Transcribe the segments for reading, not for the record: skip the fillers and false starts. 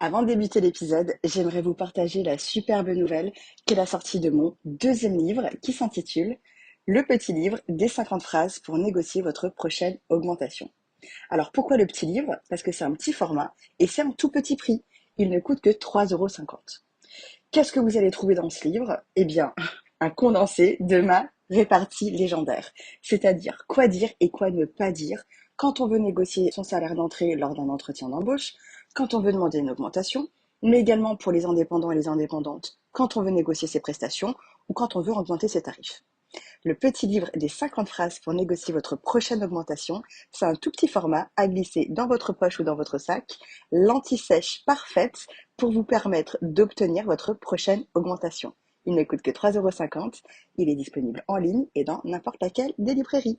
Avant de débuter l'épisode, j'aimerais vous partager la superbe nouvelle qu'est la sortie de mon deuxième livre qui s'intitule Le petit livre des 50 phrases pour négocier votre prochaine augmentation. Alors pourquoi le petit livre? Parce que c'est un petit format et c'est un tout petit prix. Il ne coûte que 3,50 €. Qu'est-ce que vous allez trouver dans ce livre? Eh bien, un condensé de ma répartie légendaire. C'est-à-dire quoi dire et quoi ne pas dire quand on veut négocier son salaire d'entrée lors d'un entretien d'embauche, quand on veut demander une augmentation, mais également pour les indépendants et les indépendantes, quand on veut négocier ses prestations ou quand on veut augmenter ses tarifs. Le petit livre des 50 phrases pour négocier votre prochaine augmentation, c'est un tout petit format à glisser dans votre poche ou dans votre sac, l'anti-sèche parfaite pour vous permettre d'obtenir votre prochaine augmentation. Il ne coûte que 3,50 €, il est disponible en ligne et dans n'importe laquelle des librairies.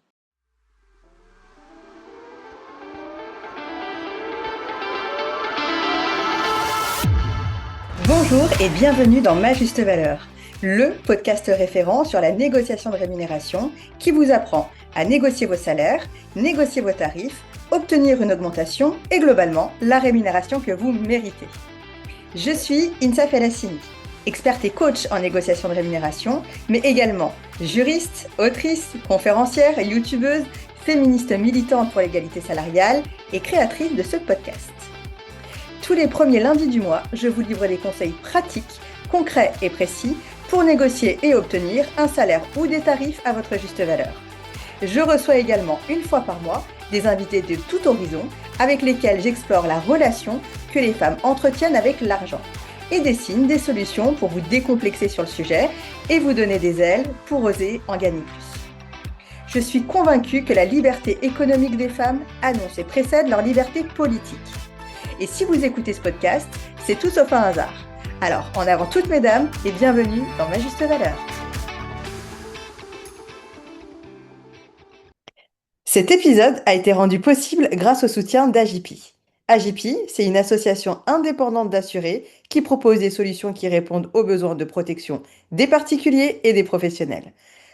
Bonjour et bienvenue dans Ma Juste Valeur, le podcast référent sur la négociation de rémunération qui vous apprend à négocier vos salaires, négocier vos tarifs, obtenir une augmentation et globalement la rémunération que vous méritez. Je suis Insa Felassini, experte et coach en négociation de rémunération, mais également juriste, autrice, conférencière, youtubeuse, féministe militante pour l'égalité salariale et créatrice de ce podcast. Tous les premiers lundis du mois, je vous livre des conseils pratiques, concrets et précis pour négocier et obtenir un salaire ou des tarifs à votre juste valeur. Je reçois également une fois par mois des invités de tout horizon avec lesquels j'explore la relation que les femmes entretiennent avec l'argent et dessine des solutions pour vous décomplexer sur le sujet et vous donner des ailes pour oser en gagner plus. Je suis convaincue que la liberté économique des femmes annonce et précède leur liberté politique. Et si vous écoutez ce podcast, c'est tout sauf un hasard. Alors, en avant toutes mesdames et bienvenue dans Ma Juste Valeur. Cet épisode a été rendu possible grâce au soutien d'Agipi. Agipi, c'est une association indépendante d'assurés qui propose des solutions qui répondent aux besoins de protection des particuliers et des professionnels.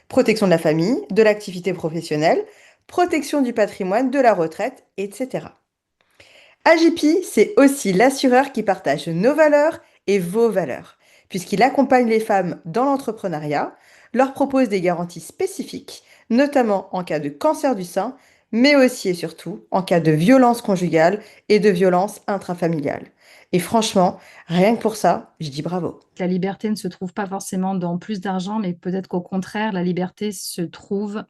Protection de la famille, de l'activité professionnelle, protection du patrimoine, de la retraite, etc. Agipi, c'est aussi l'assureur qui partage nos valeurs et vos valeurs, puisqu'il accompagne les femmes dans l'entrepreneuriat, leur propose des garanties spécifiques, notamment en cas de cancer du sein, mais aussi et surtout en cas de violence conjugale et de violence intrafamiliale. Et franchement, rien que pour ça, je dis bravo. La liberté ne se trouve pas forcément dans plus d'argent, mais peut-être qu'au contraire, la liberté se trouve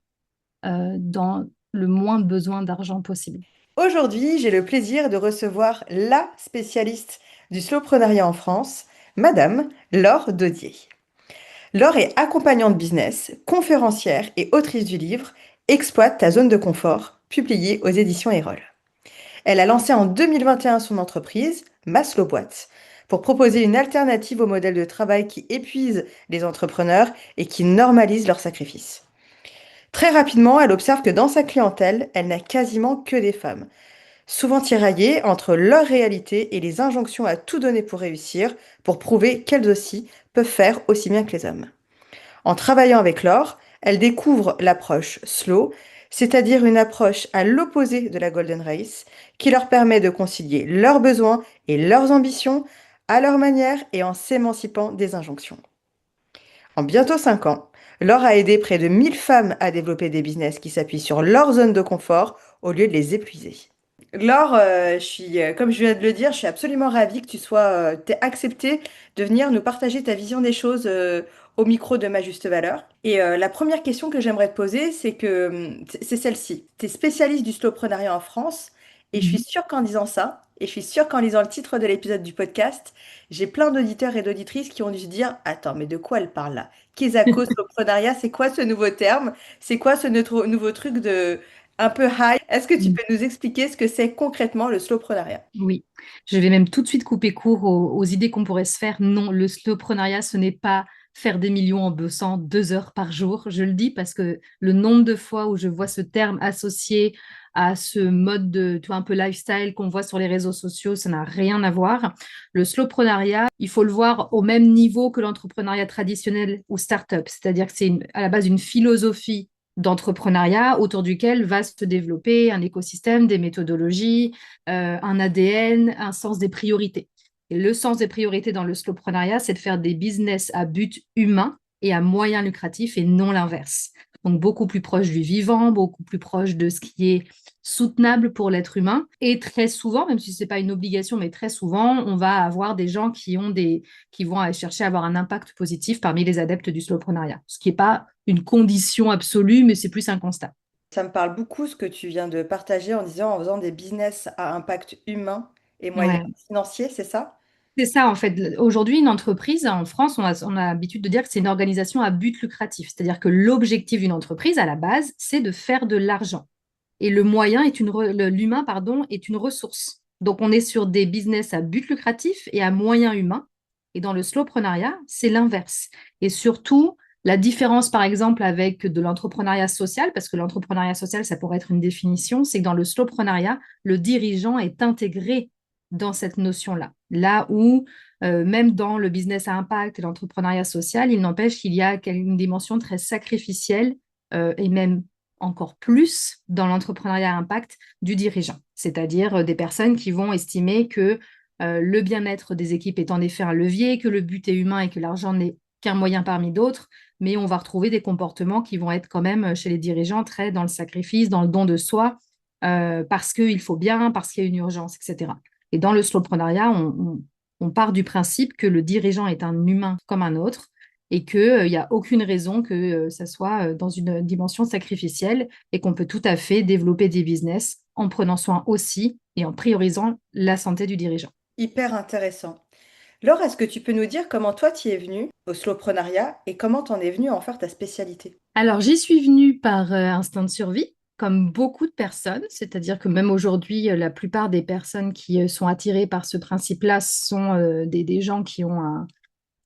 dans le moins de besoin d'argent possible. Aujourd'hui, j'ai le plaisir de recevoir la spécialiste du slowpreneuriat en France, Madame Laure Daudier. Laure est accompagnante business, conférencière et autrice du livre Exploite ta zone de confort, publié aux éditions Erol. Elle a lancé en 2021 son entreprise, Ma Slow Boîte, pour proposer une alternative au modèle de travail qui épuise les entrepreneurs et qui normalise leurs sacrifices. Très rapidement, elle observe que dans sa clientèle, elle n'a quasiment que des femmes, souvent tiraillées entre leur réalité et les injonctions à tout donner pour réussir, pour prouver qu'elles aussi peuvent faire aussi bien que les hommes. En travaillant avec Laure, elle découvre l'approche slow, c'est-à-dire une approche à l'opposé de la Golden Race, qui leur permet de concilier leurs besoins et leurs ambitions à leur manière et en s'émancipant des injonctions. En bientôt 5 ans, Laure a aidé près de 1000 femmes à développer des business qui s'appuient sur leur zone de confort au lieu de les épuiser. Laure, comme je viens de le dire, je suis absolument ravie que t'aies accepté de venir nous partager ta vision des choses au micro de Ma Juste Valeur. Et la première question que j'aimerais te poser, c'est celle-ci. Tu es spécialiste du slowpreneuriat en France, et je suis Mhm. sûre qu'en disant ça, et je suis sûre qu'en lisant le titre de l'épisode du podcast, j'ai plein d'auditeurs et d'auditrices qui ont dû se dire, attends, mais de quoi elle parle là? Kizako, slowpreneuriat, c'est quoi ce nouveau terme? C'est quoi ce nouveau truc de un peu high? Est-ce que tu peux nous expliquer ce que c'est concrètement le slowpreneuriat? Oui, je vais même tout de suite couper court aux idées qu'on pourrait se faire. Non, le slowpreneuriat, ce n'est pas faire des millions en bossant 2 heures par jour. Je le dis parce que le nombre de fois où je vois ce terme associé à ce mode de, tu vois, un peu lifestyle qu'on voit sur les réseaux sociaux, ça n'a rien à voir. Le slowpreneuriat, il faut le voir au même niveau que l'entrepreneuriat traditionnel ou start-up, c'est-à-dire que c'est à la base une philosophie d'entrepreneuriat autour duquel va se développer un écosystème, des méthodologies, un ADN, un sens des priorités. Et le sens des priorités dans le slowpreneuriat, c'est de faire des business à but humain et à moyen lucratif et non l'inverse. Donc beaucoup plus proche du vivant, beaucoup plus proche de ce qui est soutenable pour l'être humain. Et très souvent, même si ce n'est pas une obligation, mais très souvent, on va avoir des gens qui vont aller chercher à avoir un impact positif parmi les adeptes du slowpreneuriat. Ce qui n'est pas une condition absolue, mais c'est plus un constat. Ça me parle beaucoup ce que tu viens de partager en disant en faisant des business à impact humain et moyen Ouais. financier, c'est ça? C'est ça, en fait. Aujourd'hui, une entreprise, en France, on a l'habitude de dire que c'est une organisation à but lucratif. C'est-à-dire que l'objectif d'une entreprise, à la base, c'est de faire de l'argent. Et le moyen est l'humain, pardon, est une ressource. Donc, on est sur des business à but lucratif et à moyen humain. Et dans le slowpreneuriat, c'est l'inverse. Et surtout, la différence, par exemple, avec de l'entrepreneuriat social, parce que l'entrepreneuriat social, ça pourrait être une définition, c'est que dans le slowpreneuriat, le dirigeant est intégré dans cette notion-là. Là où, même dans le business à impact et l'entrepreneuriat social, il n'empêche qu'il y a une dimension très sacrificielle et même encore plus dans l'entrepreneuriat à impact du dirigeant, c'est-à-dire des personnes qui vont estimer que le bien-être des équipes est en effet un levier, que le but est humain et que l'argent n'est qu'un moyen parmi d'autres, mais on va retrouver des comportements qui vont être quand même chez les dirigeants très dans le sacrifice, dans le don de soi, parce qu'il faut bien, parce qu'il y a une urgence, etc. Et dans le slowpreneuriat, on part du principe que le dirigeant est un humain comme un autre et qu'il n'y a aucune raison que ça soit dans une dimension sacrificielle et qu'on peut tout à fait développer des business en prenant soin aussi et en priorisant la santé du dirigeant. Hyper intéressant. Laure, est-ce que tu peux nous dire comment toi tu es venue au slowpreneuriat et comment t'en es venue à en faire ta spécialité? Alors, j'y suis venue par instinct de survie, comme beaucoup de personnes, c'est-à-dire que même aujourd'hui, la plupart des personnes qui sont attirées par ce principe-là sont des gens qui ont à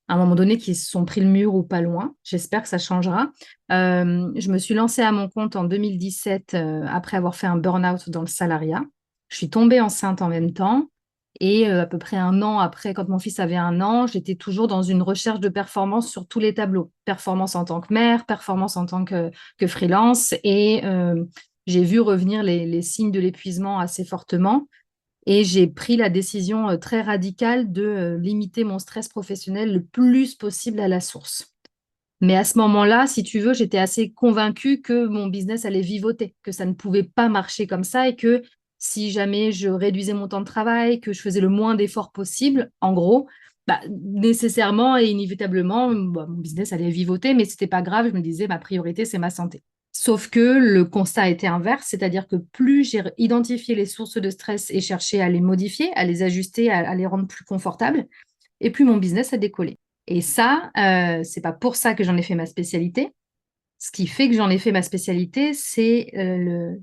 un moment donné qui se sont pris le mur ou pas loin. J'espère que ça changera. Je me suis lancée à mon compte en 2017 après avoir fait un burn-out dans le salariat. Je suis tombée enceinte en même temps. Et à peu près un an après, quand mon fils avait un an, j'étais toujours dans une recherche de performance sur tous les tableaux. Performance en tant que mère, performance en tant que freelance. Et j'ai vu revenir les signes de l'épuisement assez fortement. Et j'ai pris la décision très radicale de limiter mon stress professionnel le plus possible à la source. Mais à ce moment-là, si tu veux, j'étais assez convaincue que mon business allait vivoter, que ça ne pouvait pas marcher comme ça et que si jamais je réduisais mon temps de travail, que je faisais le moins d'efforts possible, en gros, bah, nécessairement et inévitablement, bah, mon business allait vivoter, mais c'était pas grave. Je me disais, ma priorité, c'est ma santé. Sauf que le constat était inverse, c'est-à-dire que plus j'ai identifié les sources de stress et cherché à les modifier, à les ajuster, à les rendre plus confortables, et plus mon business a décollé. Et ça, c'est pas pour ça que j'en ai fait ma spécialité. Ce qui fait que j'en ai fait ma spécialité, c'est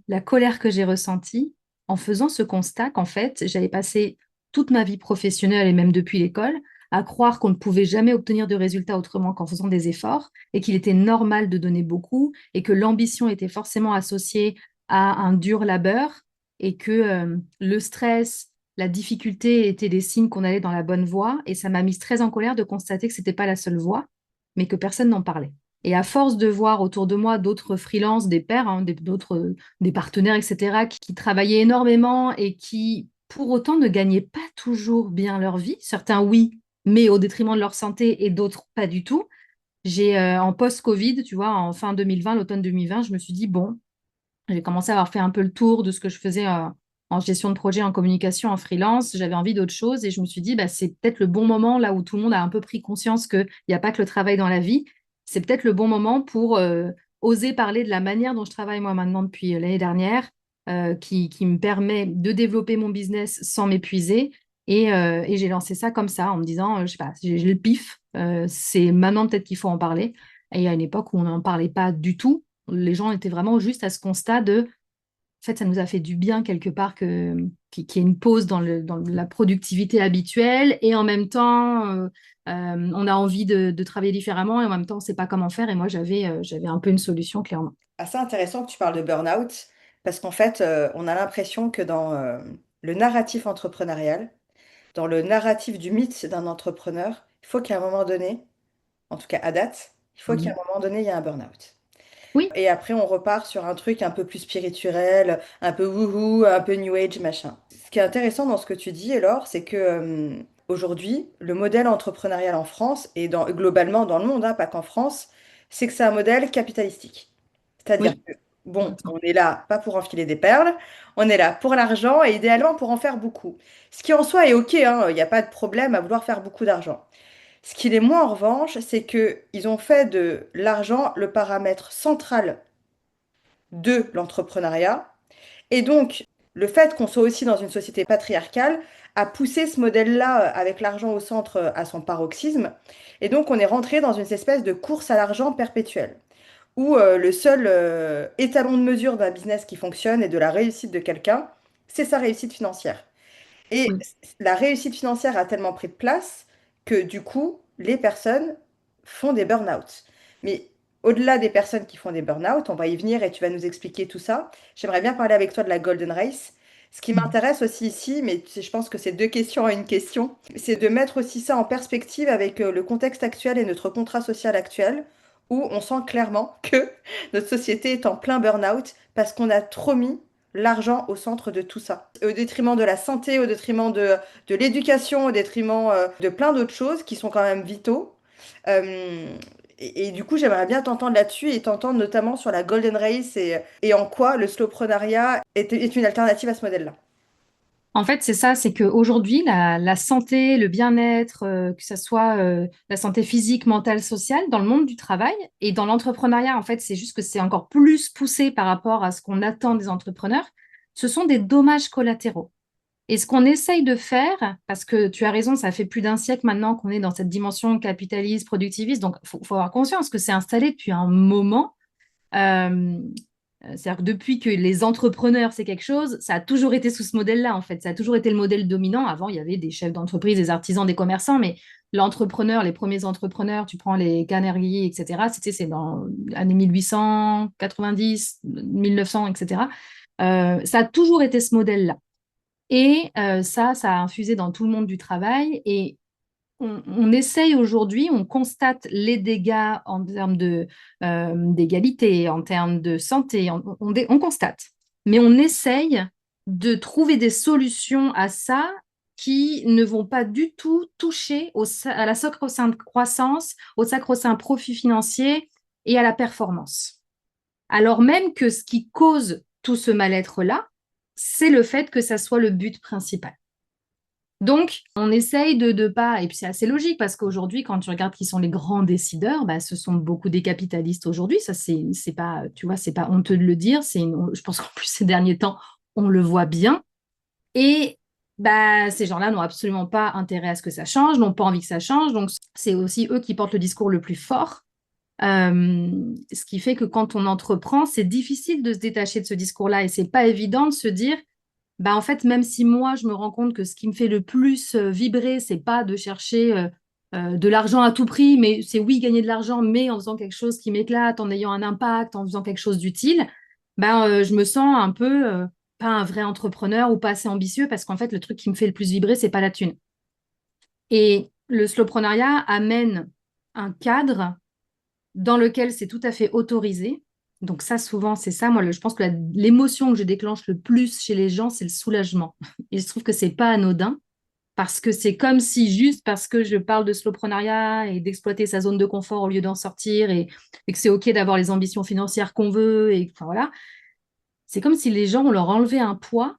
la colère que j'ai ressentie en faisant ce constat qu'en fait, j'avais passé toute ma vie professionnelle et même depuis l'école à croire qu'on ne pouvait jamais obtenir de résultats autrement qu'en faisant des efforts et qu'il était normal de donner beaucoup et que l'ambition était forcément associée à un dur labeur et que le stress, la difficulté étaient des signes qu'on allait dans la bonne voie. Et ça m'a mise très en colère de constater que c'était pas la seule voie, mais que personne n'en parlait. Et à force de voir autour de moi d'autres freelances, des pairs, hein, des partenaires, etc., qui travaillaient énormément et qui, pour autant, ne gagnaient pas toujours bien leur vie. Certains, oui, mais au détriment de leur santé et d'autres, pas du tout. En post-Covid, tu vois, en fin 2020, l'automne 2020, je me suis dit, bon, j'ai commencé à avoir fait un peu le tour de ce que je faisais en gestion de projet, en communication, en freelance. J'avais envie d'autre chose et je me suis dit, bah, c'est peut-être le bon moment, là où tout le monde a un peu pris conscience qu'il n'y a pas que le travail dans la vie. C'est peut-être le bon moment pour oser parler de la manière dont je travaille moi maintenant depuis l'année dernière, qui me permet de développer mon business sans m'épuiser. Et j'ai lancé ça comme ça, en me disant, je sais pas, j'ai le pif, c'est maintenant peut-être qu'il faut en parler. Et il y a une époque où on n'en parlait pas du tout, les gens étaient vraiment juste à ce constat de, en fait, ça nous a fait du bien quelque part qu'il y ait une pause dans la productivité habituelle et en même temps, on a envie de travailler différemment et en même temps, on ne sait pas comment faire. Et moi, j'avais un peu une solution, clairement. Assez intéressant que tu parles de burn-out parce qu'en fait, on a l'impression que dans le narratif entrepreneurial, dans le narratif du mythe d'un entrepreneur, il faut qu'à un moment donné, en tout cas à date, il faut qu'à Mhm. un moment donné, il y ait un burn-out. Oui, Et après, on repart sur un truc un peu plus spirituel, un peu wouhou, un peu new age, machin. Ce qui est intéressant dans ce que tu dis, Laure, c'est que Aujourd'hui, le modèle entrepreneurial en France et globalement dans le monde, hein, pas qu'en France, c'est que c'est un modèle capitalistique. C'est-à-dire Oui, que, bon, complètement. on est là pas pour enfiler des perles, on est là pour l'argent et idéalement pour en faire beaucoup. Ce qui en soi est OK, hein, il n'y a pas de problème à vouloir faire beaucoup d'argent. Ce qui l'est moins en revanche, c'est que ils ont fait de l'argent le paramètre central de l'entrepreneuriat. Et donc, le fait qu'on soit aussi dans une société patriarcale a poussé ce modèle-là avec l'argent au centre à son paroxysme. Et donc, on est rentré dans une espèce de course à l'argent perpétuelle, où le seul étalon de mesure d'un business qui fonctionne et de la réussite de quelqu'un, c'est sa réussite financière. Et Oui. la réussite financière a tellement pris de place que du coup, les personnes font des burn-out. Mais au-delà des personnes qui font des burn-out, on va y venir et tu vas nous expliquer tout ça. J'aimerais bien parler avec toi de la Golden Race. Ce qui Mhm. m'intéresse aussi ici, mais je pense que c'est deux questions à une question, c'est de mettre aussi ça en perspective avec le contexte actuel et notre contrat social actuel, où on sent clairement que notre société est en plein burn-out parce qu'on a trop mis l'argent au centre de tout ça. Au détriment de la santé, au détriment de l'éducation, au détriment de plein d'autres choses qui sont quand même vitaux. Euh, et du coup, j'aimerais bien t'entendre là-dessus et t'entendre notamment sur la Golden Race et en quoi le slowpreneuriat est une alternative à ce modèle-là. En fait, c'est ça, c'est qu'aujourd'hui, la santé, le bien-être, que ce soit la santé physique, mentale, sociale, dans le monde du travail et dans l'entrepreneuriat, en fait, c'est juste que c'est encore plus poussé par rapport à ce qu'on attend des entrepreneurs. Ce sont des dommages collatéraux. Et ce qu'on essaye de faire, parce que tu as raison, ça fait plus d'un siècle maintenant qu'on est dans cette dimension capitaliste, productiviste, donc faut avoir conscience que c'est installé depuis un moment. Euh, C'est-à-dire que depuis que les entrepreneurs, c'est quelque chose, ça a toujours été sous ce modèle-là, en fait. Ça a toujours été le modèle dominant. Avant, il y avait des chefs d'entreprise, des artisans, des commerçants, mais l'entrepreneur, les premiers entrepreneurs, tu prends les Carnegie, etc., c'est dans les années 1890, 1900, etc. Ça a toujours été ce modèle-là. Et ça a infusé dans tout le monde du travail. Et on essaye aujourd'hui, on constate les dégâts en termes d'égalité, en termes de santé, on constate. Mais on essaye de trouver des solutions à ça qui ne vont pas du tout toucher à la sacro-sainte croissance, au sacro-saint profit financier et à la performance. Alors même que ce qui cause tout ce mal-être-là, c'est le fait que ça soit le but principal. Donc, on essaye de pas, et puis c'est assez logique parce qu'aujourd'hui, quand tu regardes qui sont les grands décideurs, bah, ce sont beaucoup des capitalistes aujourd'hui. Ça, c'est pas, tu vois, c'est pas honteux de le dire. Je pense qu'en plus, ces derniers temps, on le voit bien. Et bah, ces gens-là n'ont absolument pas intérêt à ce que ça change, n'ont pas envie que ça change. Donc, c'est aussi eux qui portent le discours le plus fort. Ce qui fait que quand on entreprend, c'est difficile de se détacher de ce discours-là et c'est pas évident de se dire bah, en fait, même si moi, je me rends compte que ce qui me fait le plus vibrer, c'est pas de chercher de l'argent à tout prix, mais c'est oui, gagner de l'argent, mais en faisant quelque chose qui m'éclate, en ayant un impact, en faisant quelque chose d'utile, ben, je me sens un peu pas un vrai entrepreneur ou pas assez ambitieux parce qu'en fait, le truc qui me fait le plus vibrer, c'est pas la thune. Et le slowpreneuriat amène un cadre dans lequel c'est tout à fait autorisé. Donc ça, souvent, c'est ça. Moi, je pense que l'émotion que je déclenche le plus chez les gens, c'est le soulagement. Et je trouve que c'est pas anodin parce que c'est comme si juste parce que je parle de slowpreneuriat et d'exploiter sa zone de confort au lieu d'en sortir et que c'est OK d'avoir les ambitions financières qu'on veut et enfin voilà, c'est comme si les gens, on leur enlevait un poids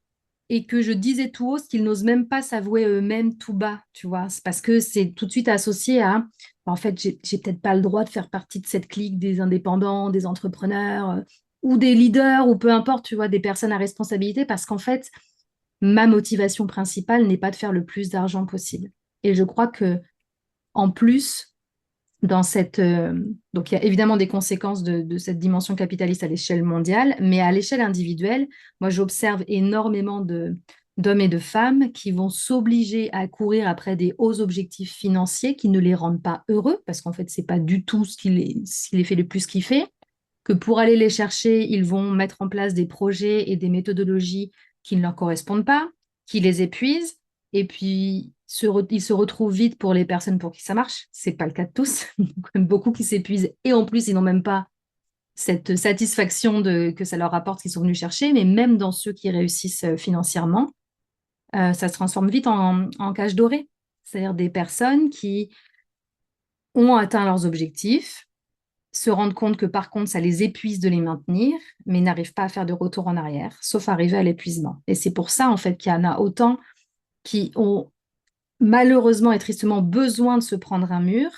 et que je disais tout haut ce qu'ils n'osent même pas s'avouer eux-mêmes tout bas, tu vois. C'est parce que c'est tout de suite associé à, en fait, j'ai peut-être pas le droit de faire partie de cette clique des indépendants, des entrepreneurs, ou des leaders, ou peu importe, tu vois, des personnes à responsabilité, parce qu'en fait, ma motivation principale n'est pas de faire le plus d'argent possible. Et je crois que, en plus, donc il y a évidemment des conséquences de cette dimension capitaliste à l'échelle mondiale, mais à l'échelle individuelle, moi j'observe énormément d'hommes et de femmes qui vont s'obliger à courir après des hauts objectifs financiers qui ne les rendent pas heureux, parce qu'en fait, c'est pas du tout ce qui les fait le plus kiffer, que pour aller les chercher, ils vont mettre en place des projets et des méthodologies qui ne leur correspondent pas, qui les épuisent, et puis ils se retrouvent vite pour les personnes pour qui ça marche. C'est pas le cas de tous. Il y a quand même beaucoup qui s'épuisent et en plus, ils n'ont même pas cette satisfaction que ça leur rapporte ce qu'ils sont venus chercher, mais même dans ceux qui réussissent financièrement, ça se transforme vite en cage dorée. c'est-à-dire des personnes qui ont atteint leurs objectifs, se rendent compte que par contre, ça les épuise de les maintenir, mais n'arrivent pas à faire de retour en arrière, sauf arriver à l'épuisement. Et c'est pour ça, en fait, qu'il y en a autant qui ont malheureusement et tristement besoin de se prendre un mur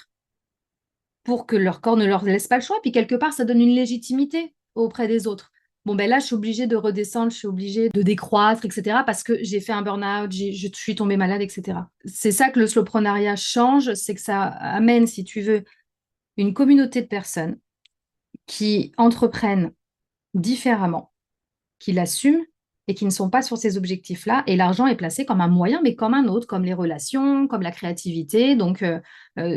pour que leur corps ne leur laisse pas le choix. Puis quelque part, ça donne une légitimité auprès des autres. Bon, ben là, je suis obligée de redescendre, je suis obligée de décroître, etc. parce que j'ai fait un burn-out, je suis tombée malade, etc. C'est ça que le slowprenariat change, c'est que ça amène, si tu veux, une communauté de personnes qui entreprennent différemment, qui l'assument et qui ne sont pas sur ces objectifs-là. Et l'argent est placé comme un moyen, mais comme un autre, comme les relations, comme la créativité. Donc,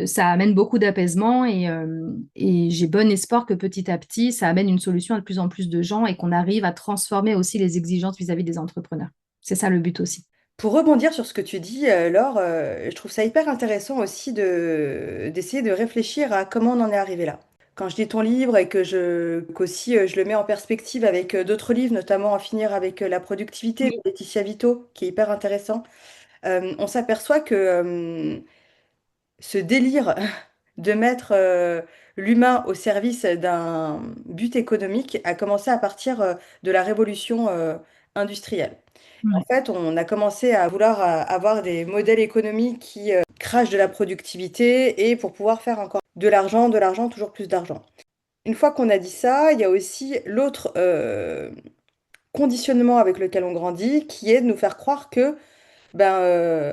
ça amène beaucoup d'apaisement et j'ai bon espoir que petit à petit, ça amène une solution à de plus en plus de gens et qu'on arrive à transformer aussi les exigences vis-à-vis des entrepreneurs. C'est ça le but aussi. Pour rebondir sur ce que tu dis, Laure, je trouve ça hyper intéressant aussi d'essayer de réfléchir à comment on en est arrivé là. Quand je lis ton livre et qu'aussi je le mets en perspective avec d'autres livres, notamment En finir avec la productivité de Oui. Laetitia Vito, qui est hyper intéressant, on s'aperçoit que ce délire de mettre l'humain au service d'un but économique a commencé à partir de la révolution industrielle. En Ouais. fait, on a commencé à vouloir avoir des modèles économiques qui crachent de la productivité et pour pouvoir faire encore de l'argent, toujours plus d'argent. Une fois qu'on a dit ça, il y a aussi l'autre conditionnement avec lequel on grandit, qui est de nous faire croire que,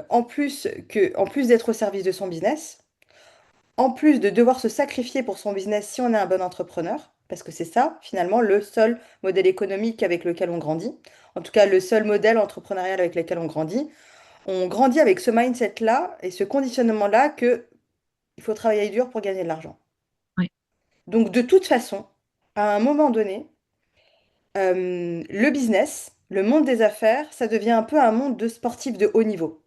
en plus d'être au service de son business, en plus de devoir se sacrifier pour son business si on est un bon entrepreneur, parce que c'est ça, finalement, le seul modèle économique avec lequel on grandit, en tout cas le seul modèle entrepreneurial avec lequel on grandit avec ce mindset-là et ce conditionnement-là que il faut travailler dur pour gagner de l'argent. Ouais. Donc de toute façon, à un moment donné, le business, le monde des affaires, ça devient un peu un monde de sportifs de haut niveau.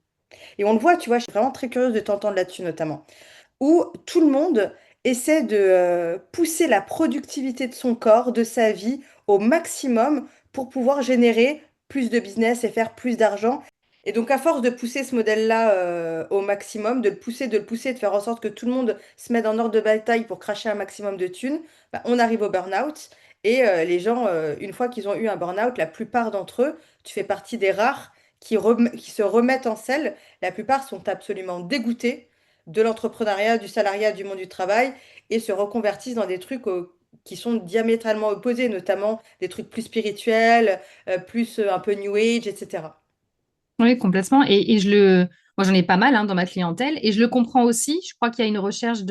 Et on le voit, tu vois, je suis vraiment très curieuse de t'entendre là-dessus notamment. Où tout le monde essaie de pousser la productivité de son corps, de sa vie au maximum pour pouvoir générer plus de business et faire plus d'argent. Et donc, à force de pousser ce modèle-là au maximum, de le pousser, de faire en sorte que tout le monde se mette en ordre de bataille pour cracher un maximum de thunes, bah, on arrive au burn-out. Et les gens, une fois qu'ils ont eu un burn-out, la plupart d'entre eux, tu fais partie des rares qui se remettent en selle. La plupart sont absolument dégoûtés de l'entrepreneuriat, du salariat, du monde du travail et se reconvertissent dans des trucs qui sont diamétralement opposés, notamment des trucs plus spirituels, plus un peu New Age, etc. Oui, complètement. Moi, j'en ai pas mal hein, dans ma clientèle et je le comprends aussi. Je crois qu'il y a une recherche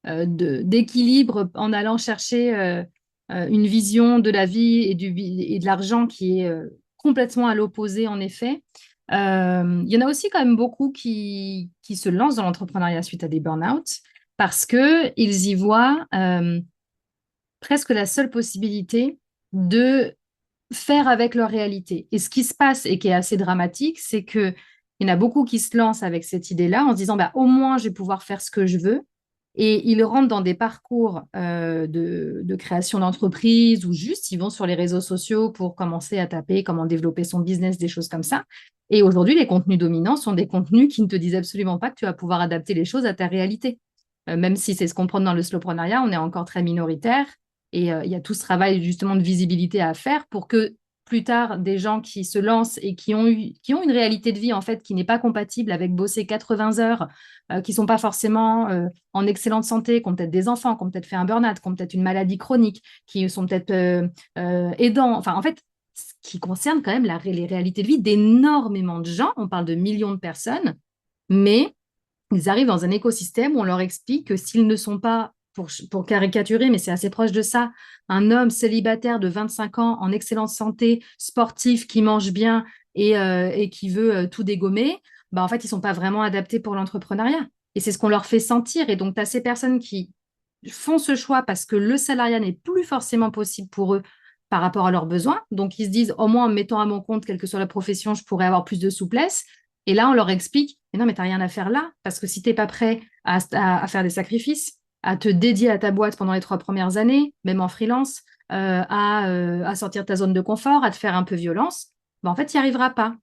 d'équilibre en allant chercher une vision de la vie et de l'argent qui est complètement à l'opposé, en effet. Il y en a aussi quand même beaucoup qui se lancent dans l'entrepreneuriat suite à des burn-out parce qu'ils y voient presque la seule possibilité de faire avec leur réalité. Et ce qui se passe et qui est assez dramatique, c'est que il y en a beaucoup qui se lancent avec cette idée-là en se disant bah, au moins je vais pouvoir faire ce que je veux. Et ils rentrent dans des parcours de création d'entreprise ou juste ils vont sur les réseaux sociaux pour commencer à taper comment développer son business, des choses comme ça. Et aujourd'hui, les contenus dominants sont des contenus qui ne te disent absolument pas que tu vas pouvoir adapter les choses à ta réalité. Même si c'est ce qu'on prend dans le slowpreneuriat, on est encore très minoritaire. Et il y a tout ce travail justement de visibilité à faire pour que plus tard, des gens qui se lancent et qui ont une réalité de vie en fait qui n'est pas compatible avec bosser 80 heures, qui sont pas forcément en excellente santé, qui ont peut-être des enfants, qui ont peut-être fait un burn-out, qui ont peut-être une maladie chronique, qui sont peut-être aidants. Enfin, en fait, ce qui concerne quand même les réalités de vie d'énormément de gens. On parle de millions de personnes, mais ils arrivent dans un écosystème où on leur explique que s'ils ne sont pas, pour caricaturer, mais c'est assez proche de ça, un homme célibataire de 25 ans en excellente santé, sportif, qui mange bien et qui veut tout dégommer, bah en fait, ils ne sont pas vraiment adaptés pour l'entrepreneuriat. Et c'est ce qu'on leur fait sentir. Et donc, tu as ces personnes qui font ce choix parce que le salariat n'est plus forcément possible pour eux par rapport à leurs besoins. Donc, ils se disent, au moins en me mettant à mon compte, quelle que soit la profession, je pourrais avoir plus de souplesse. Et là, on leur explique, mais non, mais tu n'as rien à faire là, parce que si tu n'es pas prêt à faire des sacrifices, à te dédier à ta boîte pendant les 3 premières années, même en freelance, à sortir de ta zone de confort, à te faire un peu violence, ben, en fait, tu n'y arriveras pas.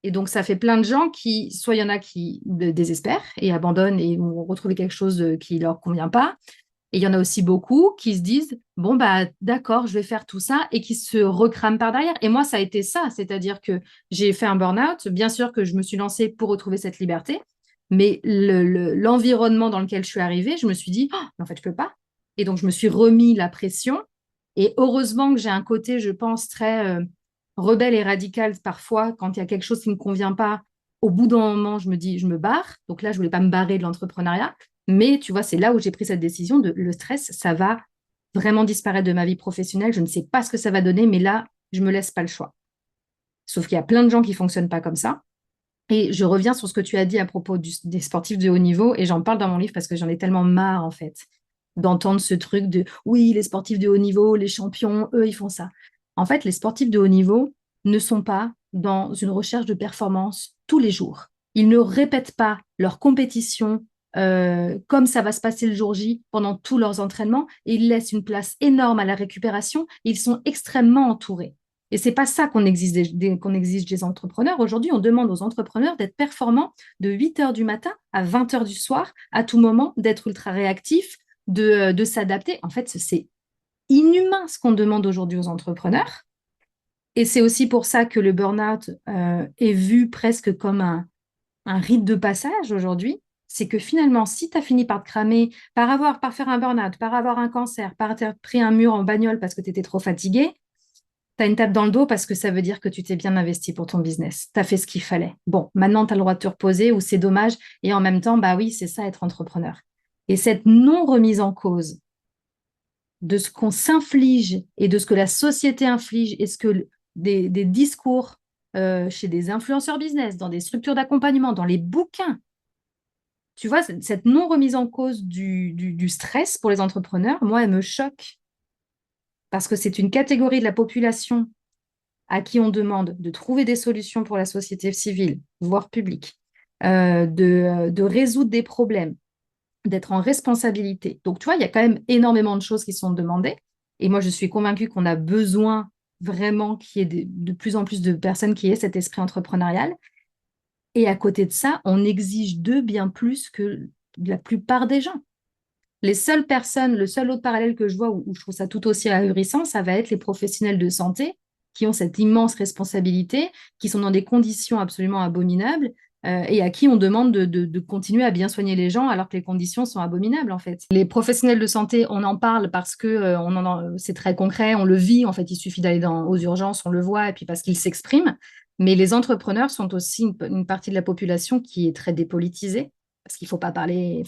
Et donc, ça fait plein de gens qui, soit il y en a qui désespèrent et abandonnent et vont retrouver quelque chose qui leur convient pas. Et il y en a aussi beaucoup qui se disent, bon, bah, d'accord, je vais faire tout ça et qui se recrament par derrière. Et moi, ça a été ça, c'est-à-dire que j'ai fait un burn-out. Bien sûr que je me suis lancée pour retrouver cette liberté, mais l'environnement dans lequel je suis arrivée, je me suis dit, oh, mais en fait, je peux pas. Et donc, je me suis remis la pression. Et heureusement que j'ai un côté, je pense, très rebelle et radical parfois quand il y a quelque chose qui ne me convient pas. Au bout d'un moment, je me dis, je me barre. Donc là, je voulais pas me barrer de l'entrepreneuriat. Mais tu vois, c'est là où j'ai pris cette décision de le stress, ça va vraiment disparaître de ma vie professionnelle. Je ne sais pas ce que ça va donner, mais là, je me laisse pas le choix. Sauf qu'il y a plein de gens qui fonctionnent pas comme ça. Et je reviens sur ce que tu as dit à propos des sportifs de haut niveau, et j'en parle dans mon livre parce que j'en ai tellement marre, en fait, d'entendre ce truc de oui, les sportifs de haut niveau, les champions, eux, ils font ça. En fait, les sportifs de haut niveau ne sont pas dans une recherche de performance tous les jours. Ils ne répètent pas leur compétition comme ça va se passer le jour J pendant tous leurs entraînements, et ils laissent une place énorme à la récupération, et ils sont extrêmement entourés. Et c'est pas ça qu'on exige qu'on exige des entrepreneurs. Aujourd'hui, on demande aux entrepreneurs d'être performants de 8 heures du matin à 20 heures du soir, à tout moment, d'être ultra réactifs, de s'adapter. En fait, c'est inhumain ce qu'on demande aujourd'hui aux entrepreneurs. Et c'est aussi pour ça que le burn-out est vu presque comme un rite de passage aujourd'hui. C'est que finalement, si tu as fini par te cramer, par faire un burn-out, par avoir un cancer, par avoir pris un mur en bagnole parce que tu étais trop fatigué, tu as une tape dans le dos parce que ça veut dire que tu t'es bien investi pour ton business. Tu as fait ce qu'il fallait. Bon, maintenant, tu as le droit de te reposer ou c'est dommage. Et en même temps, bah oui, c'est ça être entrepreneur. Et cette non-remise en cause de ce qu'on s'inflige et de ce que la société inflige et ce que des discours chez des influenceurs business, dans des structures d'accompagnement, dans les bouquins, tu vois, cette non-remise en cause du stress pour les entrepreneurs, moi, elle me choque parce que c'est une catégorie de la population à qui on demande de trouver des solutions pour la société civile, voire publique, de résoudre des problèmes, d'être en responsabilité. Donc, tu vois, il y a quand même énormément de choses qui sont demandées. Et moi, je suis convaincue qu'on a besoin vraiment qu'il y ait de plus en plus de personnes qui aient cet esprit entrepreneurial. Et à côté de ça, on exige d'eux bien plus que la plupart des gens. Les seules personnes, le seul autre parallèle que je vois où je trouve ça tout aussi ahurissant, ça va être les professionnels de santé qui ont cette immense responsabilité, qui sont dans des conditions absolument abominables et à qui on demande de continuer à bien soigner les gens alors que les conditions sont abominables en fait. Les professionnels de santé, on en parle parce que c'est très concret, on le vit en fait, il suffit d'aller aux urgences, on le voit et puis parce qu'ils s'expriment. Mais les entrepreneurs sont aussi une partie de la population qui est très dépolitisée parce qu'il faut pas parler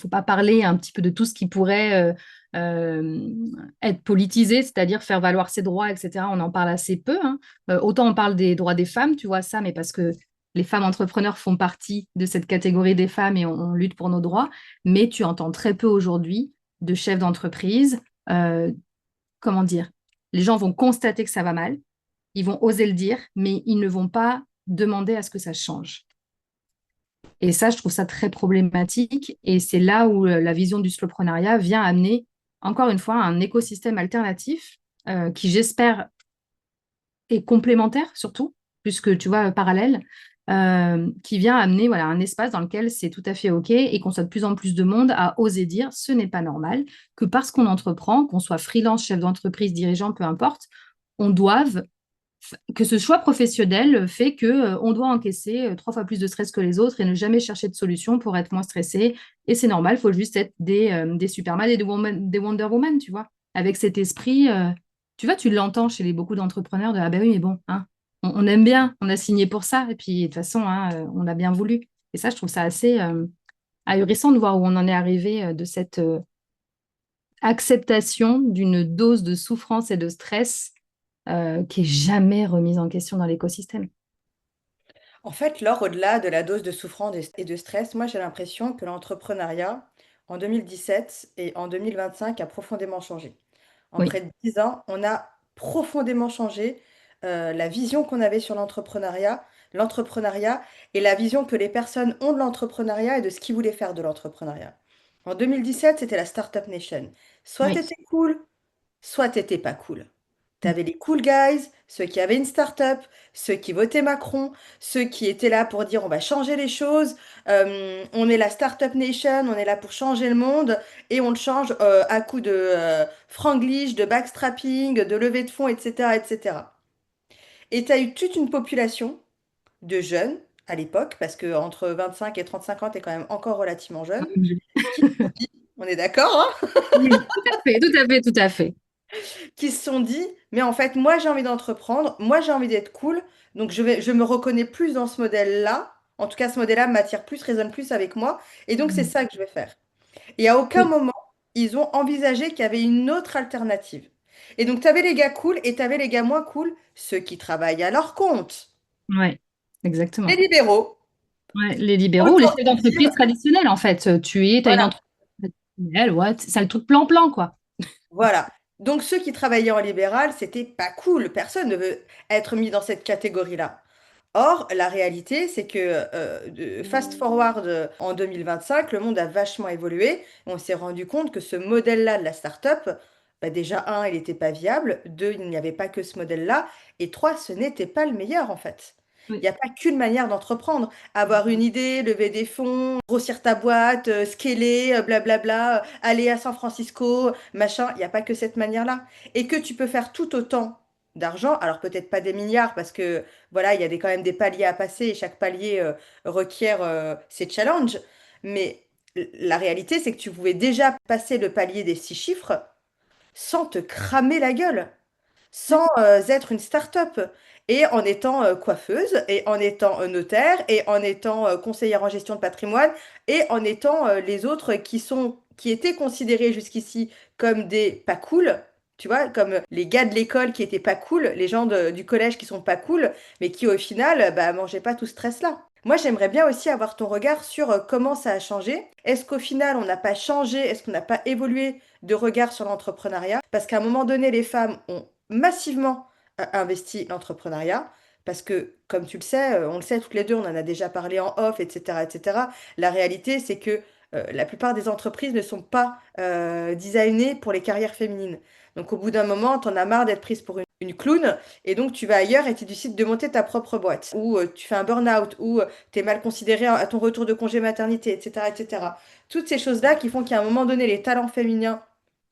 un petit peu de tout ce qui pourrait euh, être politisé, c'est-à-dire faire valoir ses droits, etc. On en parle assez peu, hein. Autant on parle des droits des femmes, tu vois ça, mais parce que les femmes entrepreneurs font partie de cette catégorie des femmes et on lutte pour nos droits, mais tu entends très peu aujourd'hui de chefs d'entreprise. euh, comment dire? Les gens vont constater que ça va mal, ils vont oser le dire, mais ils ne vont pas demander à ce que ça change. Et ça, je trouve ça très problématique. Et c'est là où la vision du slowpreneuriat vient amener, encore une fois, un écosystème alternatif qui, j'espère, est complémentaire surtout, puisque tu vois, parallèle, qui vient amener voilà, un espace dans lequel c'est tout à fait OK et qu'on soit de plus en plus de monde à oser dire ce n'est pas normal, que parce qu'on entreprend, qu'on soit freelance, chef d'entreprise, dirigeant, peu importe, on doive que ce choix professionnel fait que on doit encaisser 3 fois plus de stress que les autres et ne jamais chercher de solution pour être moins stressé. Et c'est normal, il faut juste être des Superman et des Wonder Woman, tu vois, avec cet esprit. Tu vois, tu l'entends chez beaucoup d'entrepreneurs de ah ben oui, mais bon, hein, on aime bien, on a signé pour ça, et puis de toute façon, hein, on a bien voulu. Et ça, je trouve ça assez ahurissant de voir où on en est arrivé de cette acceptation d'une dose de souffrance et de stress qui est jamais remise en question dans l'écosystème. En fait, Laure, au-delà de la dose de souffrance et de stress, moi j'ai l'impression que l'entrepreneuriat en 2017 et en 2025 a profondément changé. En Oui, près de 10 ans, on a profondément changé la vision qu'on avait sur l'entrepreneuriat et la vision que les personnes ont de l'entrepreneuriat et de ce qu'ils voulaient faire de l'entrepreneuriat. En 2017, c'était la Startup Nation. Soit oui, t'étais cool, soit t'étais pas cool. Tu avais les cool guys, ceux qui avaient une start-up, ceux qui votaient Macron, ceux qui étaient là pour dire on va changer les choses, on est la Startup Nation, on est là pour changer le monde et on le change à coup de franglish, de backstrapping, de levée de fonds, etc., etc. Et tu as eu toute une population de jeunes à l'époque, parce que entre 25 et 35 ans, tu es quand même encore relativement jeune, qui, on est d'accord, hein, Oui, tout à fait, tout à fait, tout à fait. qui se sont dit, mais en fait, moi j'ai envie d'entreprendre, moi j'ai envie d'être cool, donc je me reconnais plus dans ce modèle-là. En tout cas, ce modèle-là m'attire plus, résonne plus avec moi, et donc c'est Mm. ça que je vais faire. Et à aucun Oui, moment, ils ont envisagé qu'il y avait une autre alternative. Et donc, tu avais les gars cool et tu avais les gars moins cool, ceux qui travaillent à leur compte. ouais, Les exactement. libéraux, Ouais, les libéraux ou les autant chefs te d'entreprise dire, traditionnels, en fait. Tu as une voilà. entreprise traditionnelle, ouais, c'est le truc plan-plan, quoi. Voilà. Donc ceux qui travaillaient en libéral, c'était pas cool. Personne ne veut être mis dans cette catégorie-là. Or, la réalité, c'est que fast forward en 2025, le monde a vachement évolué. On s'est rendu compte que ce modèle-là de la start-up, bah déjà, un, il n'était pas viable. Deux, il n'y avait pas que ce modèle-là. Et trois, ce n'était pas le meilleur, en fait. Il Oui. n'y a pas qu'une manière d'entreprendre. Avoir une idée, lever des fonds, grossir ta boîte, scaler, blablabla, aller à San Francisco, machin. Il n'y a pas que cette manière-là. Et que tu peux faire tout autant d'argent. Alors peut-être pas des milliards parce que voilà, il y a quand même des paliers à passer et chaque palier requiert ses challenges. Mais la réalité, c'est que tu pouvais déjà passer le palier des 6 chiffres sans te cramer la gueule, sans être une start-up. Et en étant coiffeuse, et en étant notaire, et en étant conseillère en gestion de patrimoine, et en étant les autres qui étaient considérés jusqu'ici comme des pas cool, tu vois, comme les gars de l'école qui étaient pas cool, les gens du collège qui sont pas cool, mais qui au final, bah, mangeaient pas tout ce stress-là. Moi, j'aimerais bien aussi avoir ton regard sur comment ça a changé. Est-ce qu'au final, on n'a pas changé? Est-ce qu'on n'a pas évolué de regard sur l'entrepreneuriat? Parce qu'à un moment donné, les femmes ont massivement investi l'entrepreneuriat. Parce que, comme tu le sais, on le sait toutes les deux, on en a déjà parlé en off, etc., etc. La réalité, c'est que la plupart des entreprises ne sont pas designées pour les carrières féminines. Donc, au bout d'un moment, tu en as marre d'être prise pour une clown, et donc tu vas ailleurs et tu décides de monter ta propre boîte. Ou tu fais un burn-out, ou tu es mal considéré à ton retour de congé maternité, etc., etc. Toutes ces choses-là qui font qu'à un moment donné, les talents féminins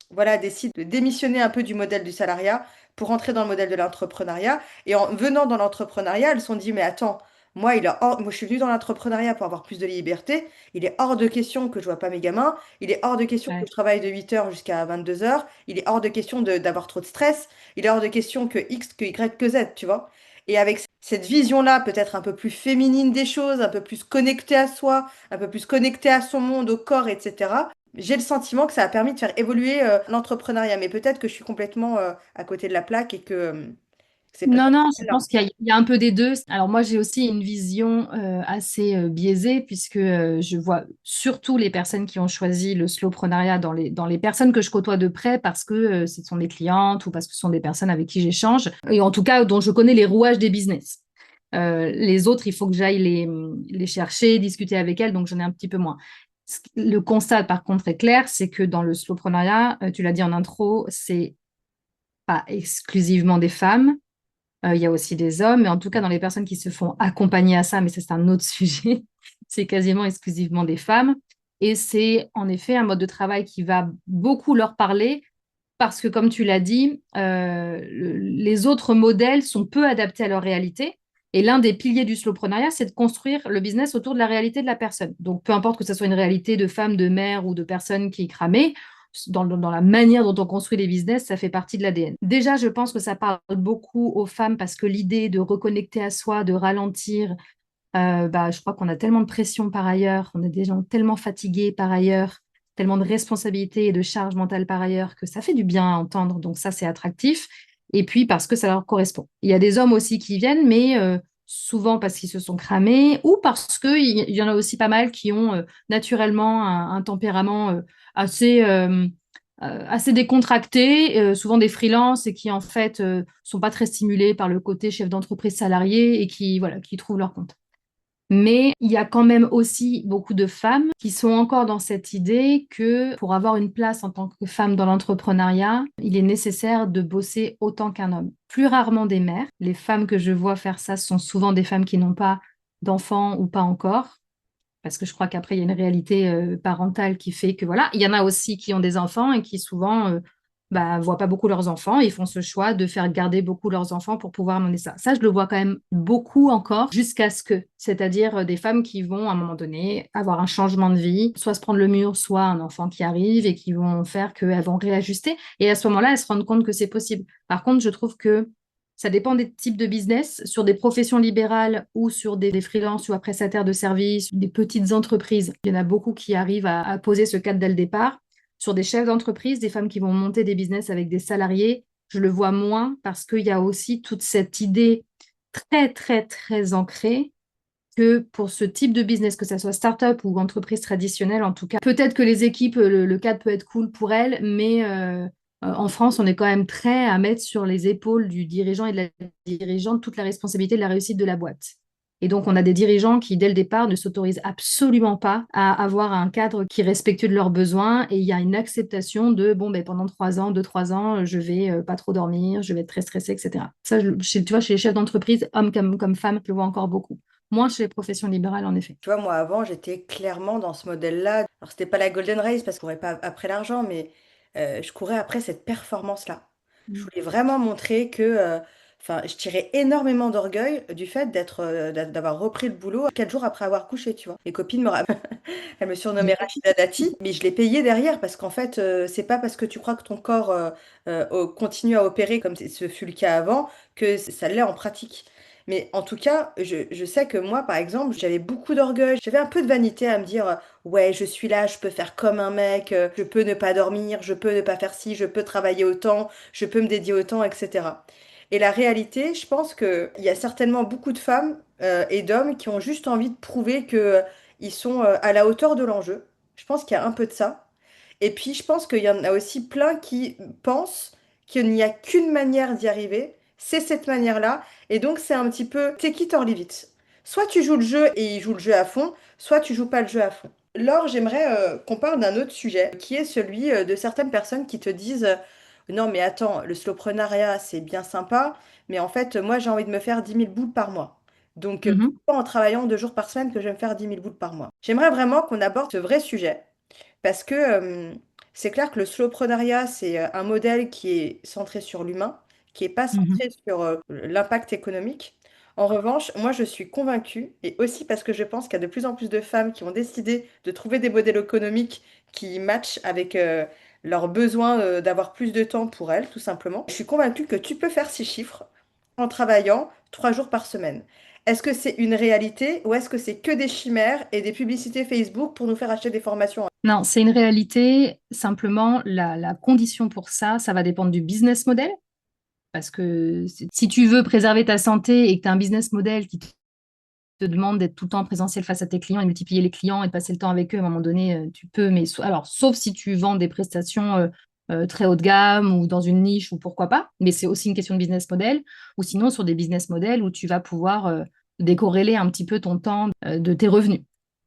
voilà, décident de démissionner un peu du modèle du salariat pour entrer dans le modèle de l'entrepreneuriat. Et en venant dans l'entrepreneuriat, elles se sont dit, mais attends, moi je suis venue dans l'entrepreneuriat pour avoir plus de liberté. Il est hors de question que je vois pas mes gamins. Il est hors de question que Ouais. je travaille de 8 heures jusqu'à 22 heures. Il est hors de question d'avoir trop de stress. Il est hors de question que X, que Y, que Z, tu vois. Et avec cette vision-là, peut-être un peu plus féminine des choses, un peu plus connectée à soi, un peu plus connectée à son monde, au corps, etc. J'ai le sentiment que ça a permis de faire évoluer l'entrepreneuriat, mais peut-être que je suis complètement à côté de la plaque et que c'est pas Non, non, je là. pense qu'il y a un peu des deux. Alors moi, j'ai aussi une vision assez biaisée puisque je vois surtout les personnes qui ont choisi le slowpreneuriat dans les personnes que je côtoie de près parce que ce sont des clientes ou parce que ce sont des personnes avec qui j'échange et en tout cas dont je connais les rouages des business. Les autres, il faut que j'aille les chercher, discuter avec elles, donc j'en ai un petit peu moins. Le constat, par contre, est clair, c'est que dans le slowpreneuriat, tu l'as dit en intro, c'est pas exclusivement des femmes. Il y a aussi des hommes, mais en tout cas, dans les personnes qui se font accompagner à ça, mais ça, c'est un autre sujet, c'est quasiment exclusivement des femmes. Et c'est en effet un mode de travail qui va beaucoup leur parler parce que, comme tu l'as dit, les autres modèles sont peu adaptés à leur réalité. Et l'un des piliers du slowpreneuriat, c'est de construire le business autour de la réalité de la personne. Donc, peu importe que ce soit une réalité de femme, de mère ou de personne qui est cramée, dans la manière dont on construit les business, ça fait partie de l'ADN. Déjà, je pense que ça parle beaucoup aux femmes parce que l'idée de reconnecter à soi, de ralentir, bah, je crois qu'on a tellement de pression par ailleurs, on est des gens tellement fatigués par ailleurs, tellement de responsabilités et de charges mentales par ailleurs que ça fait du bien à entendre. Donc ça, c'est attractif. Et puis parce que ça leur correspond. Il y a des hommes aussi qui viennent, mais souvent parce qu'ils se sont cramés ou parce qu'il y en a aussi pas mal qui ont naturellement un tempérament assez, assez décontracté, souvent des freelances et qui en fait sont pas très stimulés par le côté chef d'entreprise salarié et qui, voilà, qui trouvent leur compte. Mais il y a quand même aussi beaucoup de femmes qui sont encore dans cette idée que pour avoir une place en tant que femme dans l'entrepreneuriat, il est nécessaire de bosser autant qu'un homme. Plus rarement des mères. Les femmes que je vois faire ça sont souvent des femmes qui n'ont pas d'enfants ou pas encore. Parce que je crois qu'après, il y a une réalité parentale qui fait que voilà, il y en a aussi qui ont des enfants et qui souvent voient pas beaucoup leurs enfants et font ce choix de faire garder beaucoup leurs enfants pour pouvoir mener ça. Ça, je le vois quand même beaucoup encore jusqu'à ce que, c'est-à-dire des femmes qui vont à un moment donné avoir un changement de vie, soit se prendre le mur, soit un enfant qui arrive et qui vont faire qu'elles vont réajuster. Et à ce moment-là, elles se rendent compte que c'est possible. Par contre, je trouve que ça dépend des types de business. Sur des professions libérales ou sur des freelances ou à prestataires de services, des petites entreprises, il y en a beaucoup qui arrivent à poser ce cadre dès le départ. Sur des chefs d'entreprise, des femmes qui vont monter des business avec des salariés, je le vois moins parce qu'il y a aussi toute cette idée très, très, très ancrée que pour ce type de business, que ce soit start-up ou entreprise traditionnelle, en tout cas, peut-être que les équipes, le cadre peut être cool pour elles, mais en France, on est quand même très à mettre sur les épaules du dirigeant et de la dirigeante toute la responsabilité de la réussite de la boîte. Et donc, on a des dirigeants qui, dès le départ, ne s'autorisent absolument pas à avoir un cadre qui est respectueux de leurs besoins. Et il y a une acceptation de, bon, ben, pendant 3 ans, 2, 3 ans, je vais pas trop dormir, je vais être très stressée, etc. Ça, tu vois, chez les chefs d'entreprise, hommes comme femmes, je le vois encore beaucoup. Moins chez les professions libérales, en effet. Tu vois, moi avant, j'étais clairement dans ce modèle-là. Alors, c'était pas la Golden Race parce qu'on courait pas après l'argent, mais je courais après cette performance-là. Je Mm. voulais vraiment montrer que, enfin, je tirais énormément d'orgueil du fait d'avoir repris le boulot 4 jours après avoir couché, tu vois. Les copines elles me surnommaient J'imagine. Rachida Dati, mais je l'ai payé derrière parce qu'en fait, c'est pas parce que tu crois que ton corps continue à opérer comme ce fut le cas avant que ça l'est en pratique. Mais en tout cas, je sais que moi, par exemple, j'avais beaucoup d'orgueil, j'avais un peu de vanité à me dire, ouais, je suis là, je peux faire comme un mec, je peux ne pas dormir, je peux ne pas faire ci, je peux travailler autant, je peux me dédier autant, etc. Et la réalité, je pense qu'il y a certainement beaucoup de femmes et d'hommes qui ont juste envie de prouver que ils sont à la hauteur de l'enjeu. Je pense qu'il y a un peu de ça. Et puis, je pense qu'il y en a aussi plein qui pensent qu'il n'y a qu'une manière d'y arriver, c'est cette manière-là. Et donc, c'est un petit peu take it or leave it. Soit tu joues le jeu et ils jouent le jeu à fond, soit tu joues pas le jeu à fond. Laure, j'aimerais qu'on parle d'un autre sujet, qui est celui de certaines personnes qui te disent non, mais attends, le slowpreneuriat, c'est bien sympa, mais en fait, moi, j'ai envie de me faire 10 000 boules par mois. Donc, Mhm, pas en travaillant 2 jours par semaine que je vais me faire 10 000 boules par mois. J'aimerais vraiment qu'on aborde ce vrai sujet. Parce que c'est clair que le slowpreneuriat, c'est un modèle qui est centré sur l'humain, qui n'est pas mhm. centré sur l'impact économique. En revanche, moi, je suis convaincue, et aussi parce que je pense qu'il y a de plus en plus de femmes qui ont décidé de trouver des modèles économiques qui matchent avec leur besoin d'avoir plus de temps pour elles, tout simplement. Je suis convaincue que tu peux faire 6 chiffres en travaillant 3 jours par semaine. Est-ce que c'est une réalité ou est-ce que c'est que des chimères et des publicités Facebook pour nous faire acheter des formations? Non, c'est une réalité. Simplement, la condition pour ça, ça va dépendre du business model. Parce que si tu veux préserver ta santé et que tu as un business model qui te demande d'être tout le temps en présentiel face à tes clients et multiplier les clients et de passer le temps avec eux, à un moment donné, tu peux. Mais alors, sauf si tu vends des prestations très haut de gamme ou dans une niche ou pourquoi pas. Mais c'est aussi une question de business model. Ou sinon, sur des business models où tu vas pouvoir décorréler un petit peu ton temps de tes revenus.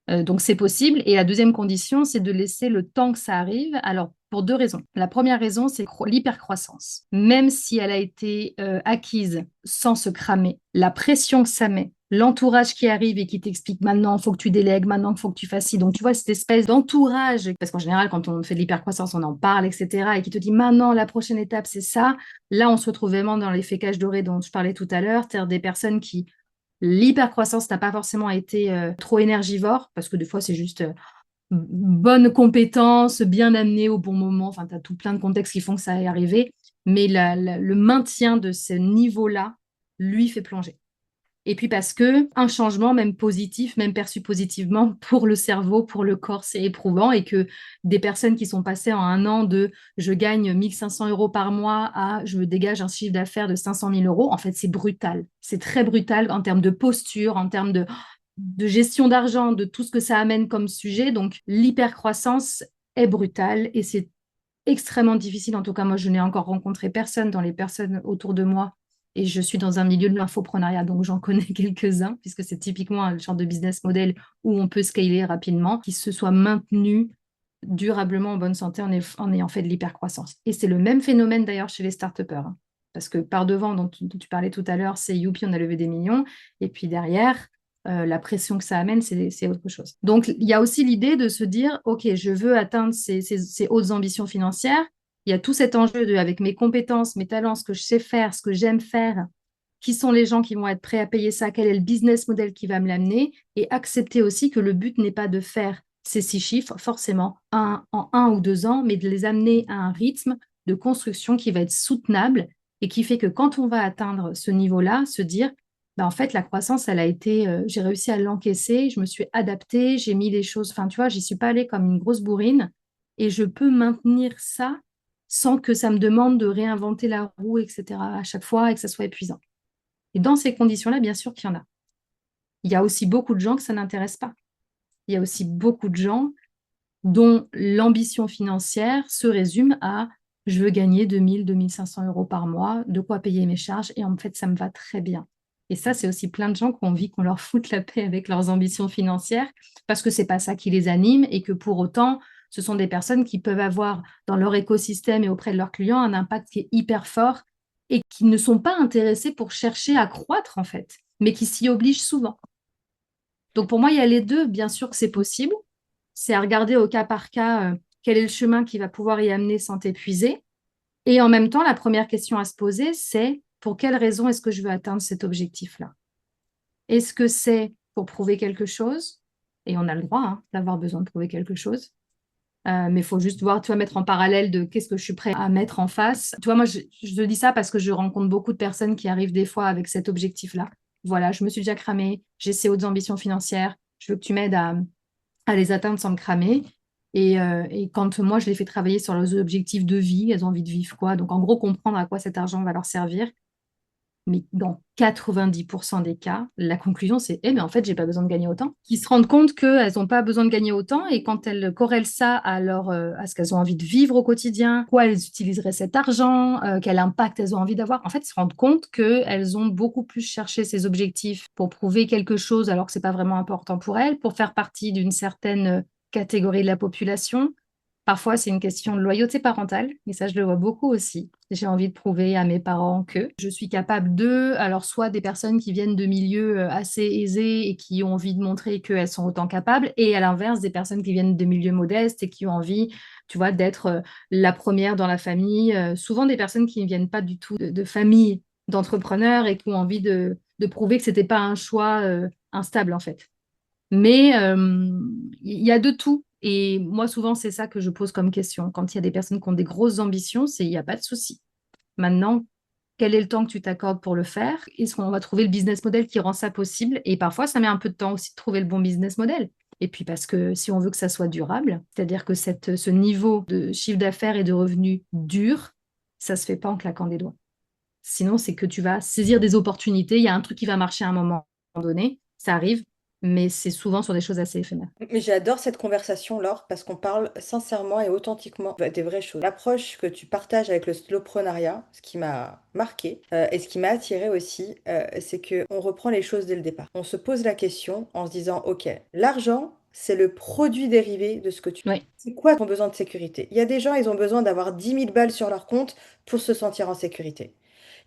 Donc c'est possible. Et la deuxième condition, c'est de laisser le temps que ça arrive. Alors, pour deux raisons. La première raison, c'est l'hypercroissance. Même si elle a été acquise sans se cramer, la pression que ça met, l'entourage qui arrive et qui t'explique maintenant, il faut que tu délègues, maintenant, il faut que tu fasses ci. Donc, tu vois, cette espèce d'entourage, parce qu'en général, quand on fait de l'hypercroissance, on en parle, etc., et qui te dit maintenant, la prochaine étape, c'est ça. Là, on se retrouve vraiment dans l'effet cage doré dont je parlais tout à l'heure, c'est-à-dire des personnes qui l'hypercroissance n'a pas forcément été trop énergivore, parce que des fois, c'est juste bonne compétence, bien amené au bon moment. Enfin, tu as tout plein de contextes qui font que ça est arrivé. Mais le maintien de ce niveau-là, lui, fait plonger. Et puis parce que un changement, même positif, même perçu positivement pour le cerveau, pour le corps, c'est éprouvant et que des personnes qui sont passées en un an de je gagne 1 500 € par mois à je me dégage un chiffre d'affaires de 500 000 €, en fait, c'est brutal. C'est très brutal en termes de posture, en termes de gestion d'argent, de tout ce que ça amène comme sujet. Donc, l'hypercroissance est brutale et c'est extrêmement difficile. En tout cas, moi, je n'ai encore rencontré personne dans les personnes autour de moi Et je suis dans un milieu de l'infoprenariat, donc j'en connais quelques-uns, puisque c'est typiquement un genre de business model où on peut scaler rapidement, qui se soit maintenu durablement en bonne santé en ayant fait de l'hypercroissance. Et c'est le même phénomène d'ailleurs chez les start-upers, hein. Parce que par devant, dont tu parlais tout à l'heure, c'est youpi, on a levé des millions. Et puis derrière, la pression que ça amène, c'est autre chose. Donc il y a aussi l'idée de se dire, OK, je veux atteindre ces hautes ambitions financières. Il y a tout cet enjeu de, avec mes compétences, mes talents, ce que je sais faire, ce que j'aime faire, qui sont les gens qui vont être prêts à payer ça, quel est le business model qui va me l'amener, et accepter aussi que le but n'est pas de faire ces 6 chiffres forcément en 1 ou 2 ans, mais de les amener à un rythme de construction qui va être soutenable et qui fait que quand on va atteindre ce niveau-là, se dire, bah, en fait, la croissance, elle a été, j'ai réussi à l'encaisser, je me suis adaptée, j'ai mis les choses, enfin, tu vois, j'y suis pas allée comme une grosse bourrine et je peux maintenir ça sans que ça me demande de réinventer la roue, etc., à chaque fois et que ça soit épuisant. Et dans ces conditions-là, bien sûr qu'il y en a. Il y a aussi beaucoup de gens que ça n'intéresse pas. Il y a aussi beaucoup de gens dont l'ambition financière se résume à je veux gagner 2000, 2500 euros par mois, de quoi payer mes charges, et en fait, ça me va très bien. Et ça, c'est aussi plein de gens qui ont envie qu'on leur foute la paix avec leurs ambitions financières, parce que c'est pas ça qui les anime, et que pour autant, ce sont des personnes qui peuvent avoir dans leur écosystème et auprès de leurs clients un impact qui est hyper fort et qui ne sont pas intéressés pour chercher à croître, en fait, mais qui s'y obligent souvent. Donc pour moi, il y a les deux. Bien sûr que c'est possible. C'est à regarder au cas par cas quel est le chemin qui va pouvoir y amener sans t'épuiser. Et en même temps, la première question à se poser, c'est pour quelle raison est-ce que je veux atteindre cet objectif-là? Est-ce que c'est pour prouver quelque chose? Et on a le droit hein, d'avoir besoin de prouver quelque chose. Mais il faut juste voir, tu vois, mettre en parallèle de qu'est-ce que je suis prêt à mettre en face. Tu vois, moi, je te dis ça parce que je rencontre beaucoup de personnes qui arrivent des fois avec cet objectif-là. Voilà, je me suis déjà cramée, j'ai ces hautes ambitions financières, je veux que tu m'aides à les atteindre sans me cramer. Et quand moi, je les fais travailler sur leurs objectifs de vie, elles ont envie de vivre quoi. Donc, en gros, comprendre à quoi cet argent va leur servir. Mais dans 90% des cas, la conclusion, c'est eh, mais en fait, j'ai pas besoin de gagner autant. Qui se rendent compte qu'elles n'ont pas besoin de gagner autant et quand elles corrèlent ça à ce qu'elles ont envie de vivre au quotidien, quoi elles utiliseraient cet argent, quel impact elles ont envie d'avoir, en fait, elles se rendent compte qu'elles ont beaucoup plus cherché ces objectifs pour prouver quelque chose alors que c'est pas vraiment important pour elles, pour faire partie d'une certaine catégorie de la population. Parfois, c'est une question de loyauté parentale, et ça, je le vois beaucoup aussi. J'ai envie de prouver à mes parents que je suis capable d'eux, alors soit des personnes qui viennent de milieux assez aisés et qui ont envie de montrer qu'elles sont autant capables, et à l'inverse, des personnes qui viennent de milieux modestes et qui ont envie, tu vois, d'être la première dans la famille. Souvent des personnes qui ne viennent pas du tout de famille d'entrepreneurs et qui ont envie de prouver que c'était pas un choix instable, en fait. Mais il y a de tout. Et moi, souvent, c'est ça que je pose comme question. Quand il y a des personnes qui ont des grosses ambitions, c'est il n'y a pas de souci. Maintenant, quel est le temps que tu t'accordes pour le faire? Est-ce qu'on va trouver le business model qui rend ça possible? Et parfois, ça met un peu de temps aussi de trouver le bon business model. Et puis parce que si on veut que ça soit durable, c'est-à-dire que ce niveau de chiffre d'affaires et de revenus dure, ça se fait pas en claquant des doigts. Sinon, c'est que tu vas saisir des opportunités. Il y a un truc qui va marcher à un moment donné, ça arrive, mais c'est souvent sur des choses assez éphémères. Mais j'adore cette conversation, Laure, parce qu'on parle sincèrement et authentiquement des vraies choses. L'approche que tu partages avec le slowprenariat, ce qui m'a marqué et ce qui m'a attiré aussi, c'est que on reprend les choses dès le départ. On se pose la question en se disant, OK, l'argent, c'est le produit dérivé de ce que tu... Oui, C'est quoi ton besoin de sécurité? Il y a des gens, ils ont besoin d'avoir 10 000 balles sur leur compte pour se sentir en sécurité.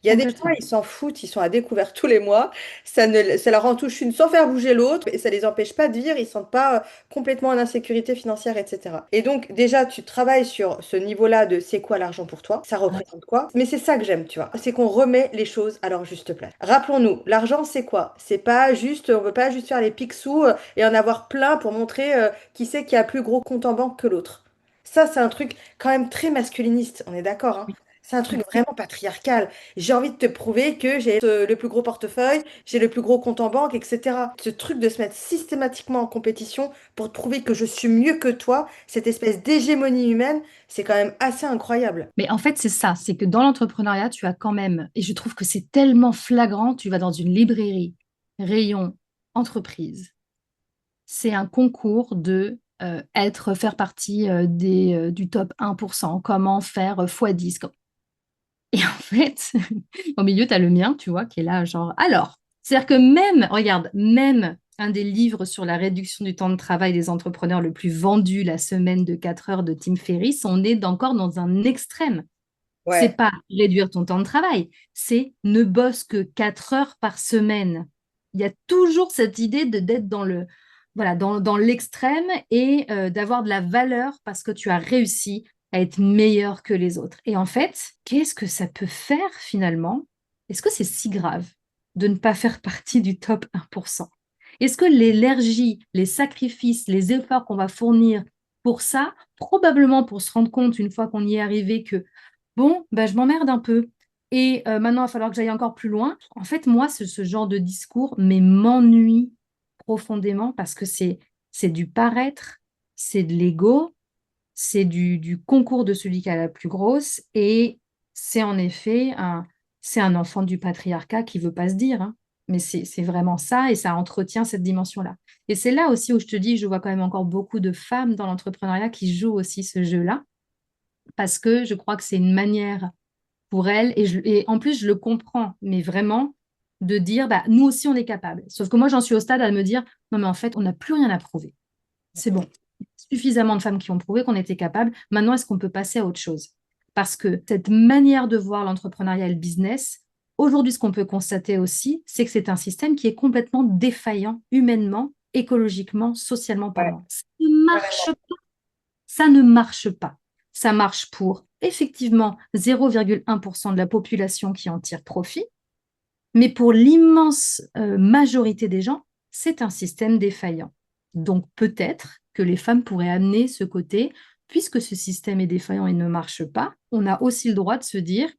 Il y a des gens, complètement. ils s'en foutent, ils sont à découvert tous les mois, ça leur en touche une sans faire bouger l'autre, et ça les empêche pas de vivre, ils ne sentent pas complètement en insécurité financière, etc. Et donc, déjà, tu travailles sur ce niveau-là de c'est quoi l'argent pour toi, ça représente quoi, mais c'est ça que j'aime, tu vois, c'est qu'on remet les choses à leur juste place. Rappelons-nous, l'argent, c'est quoi? C'est pas juste, on veut pas juste faire les picsous et en avoir plein pour montrer qui c'est qui a plus gros compte en banque que l'autre. Ça, c'est un truc quand même très masculiniste, on est d'accord, hein? Oui, C'est un truc oui. vraiment patriarcal. J'ai envie de te prouver que j'ai le plus gros portefeuille, j'ai le plus gros compte en banque, etc. Ce truc de se mettre systématiquement en compétition pour te prouver que je suis mieux que toi, cette espèce d'hégémonie humaine, c'est quand même assez incroyable. Mais en fait, c'est ça, c'est que dans l'entrepreneuriat, tu as quand même, et je trouve que c'est tellement flagrant, tu vas dans une librairie, rayon, entreprise, c'est un concours de faire partie du top 1%, comment faire x10. Et en fait, au milieu, tu as le mien, tu vois, qui est là, genre, alors, c'est-à-dire que même, regarde, même un des livres sur la réduction du temps de travail des entrepreneurs le plus vendu, La semaine de 4 heures de Tim Ferriss, on est encore dans un extrême. C'est Ouais, pas réduire ton temps de travail, c'est ne bosse que 4 heures par semaine. Il y a toujours cette idée de d'être dans le voilà dans l'extrême et d'avoir de la valeur parce que tu as réussi à être meilleur que les autres. Et en fait, qu'est-ce que ça peut faire finalement? Est-ce que c'est si grave de ne pas faire partie du top 1%? Est-ce que l'énergie, les sacrifices, les efforts qu'on va fournir pour ça, probablement pour se rendre compte une fois qu'on y est arrivé que bon, bah, je m'emmerde un peu. Et maintenant, il va falloir que j'aille encore plus loin. En fait, moi, ce genre de discours, mais m'ennuie profondément parce que c'est du paraître, c'est de l'ego, c'est du concours de celui qui a la plus grosse. Et c'est en effet c'est un enfant du patriarcat qui veut pas se dire, hein. Mais c'est vraiment ça et ça entretient cette dimension-là. Et c'est là aussi où je te dis, je vois quand même encore beaucoup de femmes dans l'entrepreneuriat qui jouent aussi ce jeu-là parce que je crois que c'est une manière pour elles, et en plus je le comprends, mais vraiment de dire, bah, nous aussi on est capable. Sauf que moi j'en suis au stade à me dire, non mais en fait on n'a plus rien à prouver. C'est bon. Suffisamment de femmes qui ont prouvé qu'on était capable. Maintenant, est-ce qu'on peut passer à autre chose? Parce que cette manière de voir l'entrepreneuriat et le business, aujourd'hui, ce qu'on peut constater aussi, c'est que c'est un système qui est complètement défaillant humainement, écologiquement, socialement ouais, parlant. Ça ne marche carrément. pas. Ça ne marche pas. Ça marche pour effectivement 0,1% de la population qui en tire profit, mais pour l'immense majorité des gens, c'est un système défaillant. Donc peut-être que les femmes pourraient amener ce côté, puisque ce système est défaillant et ne marche pas, on a aussi le droit de se dire,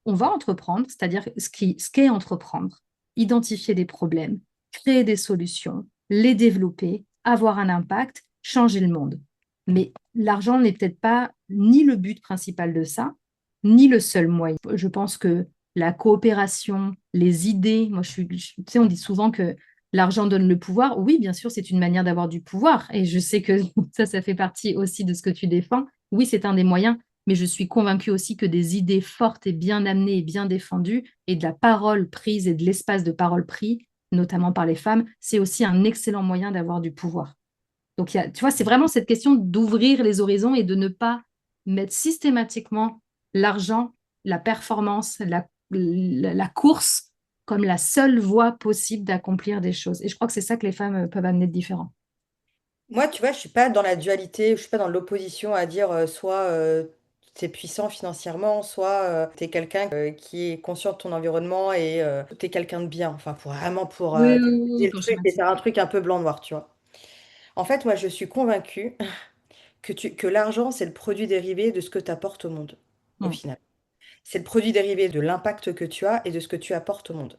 on va entreprendre, c'est-à-dire ce qu'est entreprendre, identifier des problèmes, créer des solutions, les développer, avoir un impact, changer le monde. Mais l'argent n'est peut-être pas ni le but principal de ça, ni le seul moyen. Je pense que la coopération, les idées. Moi, tu sais, on dit souvent que l'argent donne le pouvoir. Oui, bien sûr, c'est une manière d'avoir du pouvoir. Et je sais que ça fait partie aussi de ce que tu défends. Oui, c'est un des moyens, mais je suis convaincue aussi que des idées fortes et bien amenées et bien défendues, et de la parole prise et de l'espace de parole pris, notamment par les femmes, c'est aussi un excellent moyen d'avoir du pouvoir. Donc, tu vois, c'est vraiment cette question d'ouvrir les horizons et de ne pas mettre systématiquement l'argent, la performance, la course comme la seule voie possible d'accomplir des choses. Et je crois que c'est ça que les femmes peuvent amener de différent. Moi, tu vois, je suis pas dans la dualité, je suis pas dans l'opposition à dire soit t'es puissant financièrement, soit t'es quelqu'un qui est conscient de ton environnement et t'es quelqu'un de bien. Enfin, pour vraiment pour Oui, oui, diviser oui, le ton truc schéma et faire type. un truc un peu blanc-noir, tu vois. En fait, moi, je suis convaincue que l'argent, c'est le produit dérivé de ce que tu apportes au monde, au Mm. final. C'est le produit dérivé de l'impact que tu as et de ce que tu apportes au monde.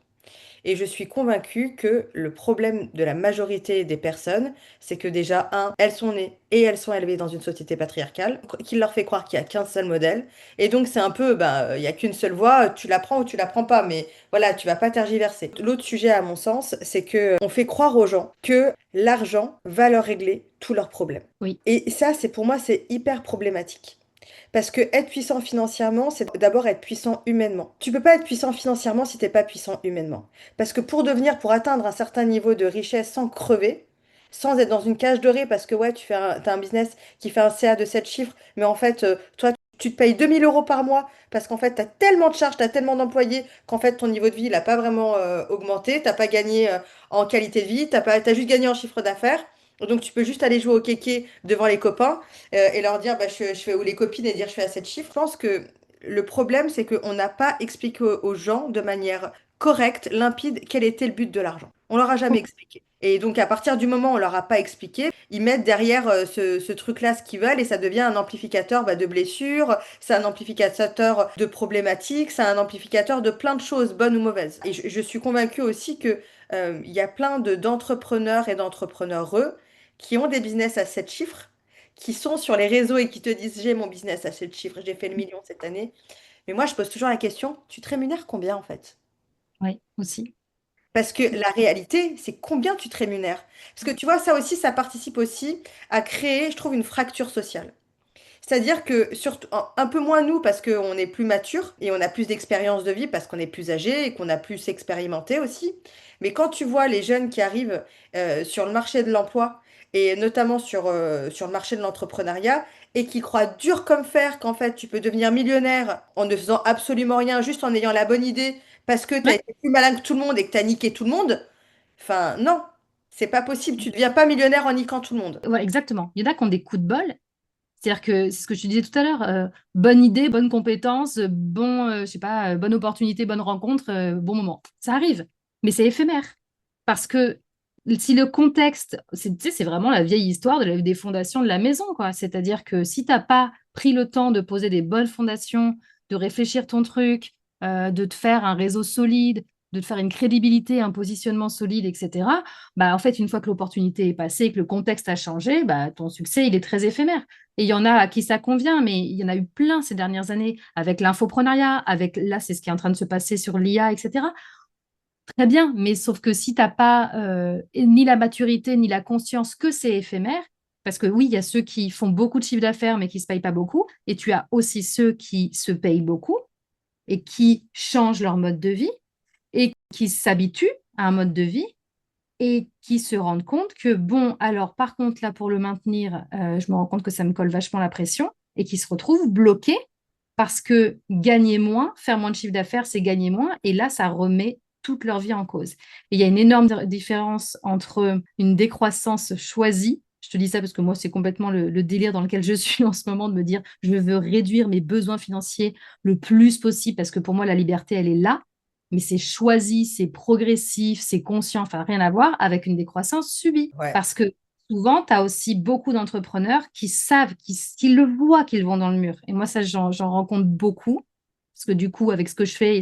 Et je suis convaincue que le problème de la majorité des personnes, c'est que déjà, un, elles sont nées et elles sont élevées dans une société patriarcale, qui leur fait croire qu'il n'y a qu'un seul modèle. Et donc, c'est un peu, ben, il n'y a qu'une seule voie, tu la prends ou tu la prends pas, mais voilà, tu vas pas tergiverser. L'autre sujet, à mon sens, c'est que on fait croire aux gens que l'argent va leur régler tous leurs problèmes. Oui, Et ça, c'est pour moi, c'est hyper problématique. Parce que être puissant financièrement, c'est d'abord être puissant humainement. Tu peux pas être puissant financièrement si t'es pas puissant humainement. Parce que pour atteindre un certain niveau de richesse sans crever, sans être dans une cage dorée, parce que ouais, t'as un business qui fait un CA de 7 chiffres, mais en fait, toi, tu te payes 2 000 € par mois, parce qu'en fait, t'as tellement de charges, t'as tellement d'employés, qu'en fait, ton niveau de vie, il a pas vraiment augmenté, t'as pas gagné en qualité de vie, t'as juste gagné en chiffre d'affaires. Donc tu peux juste aller jouer au kéké devant les copains et leur dire bah, je fais ou les copines et dire je fais à 7 chiffres. Je pense que le problème, c'est qu'on n'a pas expliqué aux gens de manière correcte, limpide, quel était le but de l'argent. On leur a jamais expliqué. Et donc à partir du moment où on leur a pas expliqué, ils mettent derrière ce truc-là ce qu'ils veulent et ça devient un amplificateur bah, de blessures, c'est un amplificateur de problématiques, c'est un amplificateur de plein de choses, bonnes ou mauvaises. Et je suis convaincue aussi que il y a plein d'entrepreneurs et d'entrepreneureux qui ont des business à 7 chiffres qui sont sur les réseaux et qui te disent j'ai mon business à 7 chiffres, j'ai fait le million cette année. Mais moi, je pose toujours la question, tu te rémunères combien en fait? oui, aussi. Parce que la réalité, c'est combien tu te rémunères. Parce que tu vois, ça aussi, ça participe aussi à créer, je trouve, une fracture sociale. C'est-à-dire que surtout un peu moins nous parce qu'on est plus mature et on a plus d'expérience de vie parce qu'on est plus âgé et qu'on a plus expérimenté aussi. Mais quand tu vois les jeunes qui arrivent sur le marché de l'emploi et notamment sur le marché de l'entrepreneuriat et qui croient dur comme fer qu'en fait tu peux devenir millionnaire en ne faisant absolument rien, juste en ayant la bonne idée parce que tu as Ouais, été plus malin que tout le monde et que tu as niqué tout le monde. Enfin, non, c'est pas possible. Tu ne deviens pas millionnaire en niquant tout le monde. ouais, exactement. Il y en a qui ont des coups de bol. C'est-à-dire que c'est ce que je te disais tout à l'heure, bonne idée, bonne compétence, je sais pas, bonne opportunité, bonne rencontre, bon moment. Ça arrive, mais c'est éphémère. Parce que si le contexte, tu sais, c'est vraiment la vieille histoire des fondations de la maison, quoi. C'est-à-dire que si tu n'as pas pris le temps de poser des bonnes fondations, de réfléchir ton truc, de te faire un réseau solide, de te faire une crédibilité, un positionnement solide, etc., bah, en fait, une fois que l'opportunité est passée et que le contexte a changé, bah, ton succès, il est très éphémère. Et il y en a à qui ça convient, mais il y en a eu plein ces dernières années avec l'infoprenariat, avec là, c'est ce qui est en train de se passer sur l'IA, etc. Très bien, mais sauf que si tu n'as pas ni la maturité ni la conscience que c'est éphémère, parce que oui, il y a ceux qui font beaucoup de chiffre d'affaires mais qui ne se payent pas beaucoup, et tu as aussi ceux qui se payent beaucoup et qui changent leur mode de vie et qui s'habituent à un mode de vie et qui se rendent compte que, bon, alors par contre, là, pour le maintenir, je me rends compte que ça me colle vachement la pression et qui se retrouvent bloqués parce que gagner moins, faire moins de chiffre d'affaires, c'est gagner moins. Et là, ça remet toute leur vie en cause. Et il y a une énorme différence entre une décroissance choisie. Je te dis ça parce que moi, c'est complètement le délire dans lequel je suis en ce moment de me dire, je veux réduire mes besoins financiers le plus possible parce que pour moi, la liberté, elle est là, mais c'est choisi, c'est progressif, c'est conscient, enfin rien à voir avec une décroissance subie. Ouais. Parce que souvent, tu as aussi beaucoup d'entrepreneurs qui savent, qui le voient qu'ils vont dans le mur. Et moi, ça, j'en rencontre beaucoup. Parce que du coup, avec ce que je fais,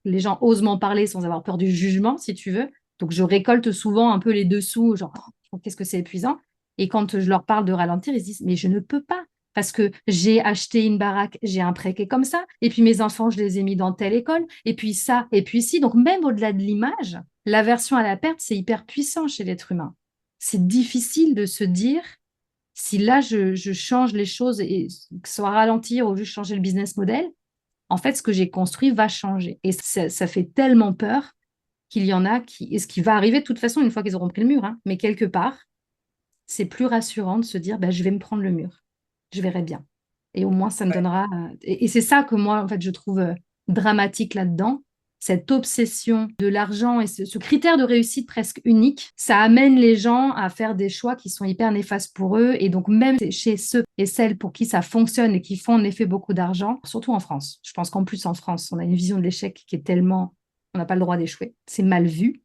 les gens osent m'en parler sans avoir peur du jugement, si tu veux. Donc, je récolte souvent un peu les dessous, genre, oh, qu'est-ce que c'est épuisant. Et quand je leur parle de ralentir, ils se disent, mais je ne peux pas. Parce que j'ai acheté une baraque, j'ai un prêt qui est comme ça, et puis mes enfants, je les ai mis dans telle école, et puis ça, et puis ci. Donc, même au-delà de l'image, l'aversion à la perte, c'est hyper puissant chez l'être humain. C'est difficile de se dire, si là, je change les choses, et que ce soit ralentir ou juste changer le business model, en fait, ce que j'ai construit va changer. Et ça fait tellement peur qu'il y en a qui, et ce qui va arriver de toute façon une fois qu'ils auront pris le mur, hein, mais quelque part, c'est plus rassurant de se dire, bah, je vais me prendre le mur, je verrai bien. Et au moins, ça me Ouais. donnera. Et c'est ça que moi, en fait, je trouve dramatique là-dedans. Cette obsession de l'argent et ce critère de réussite presque unique, ça amène les gens à faire des choix qui sont hyper néfastes pour eux. Et donc, même chez ceux et celles pour qui ça fonctionne et qui font en effet beaucoup d'argent, surtout en France. Je pense qu'en plus, en France, on a une vision de l'échec qui est tellement. On n'a pas le droit d'échouer. C'est mal vu.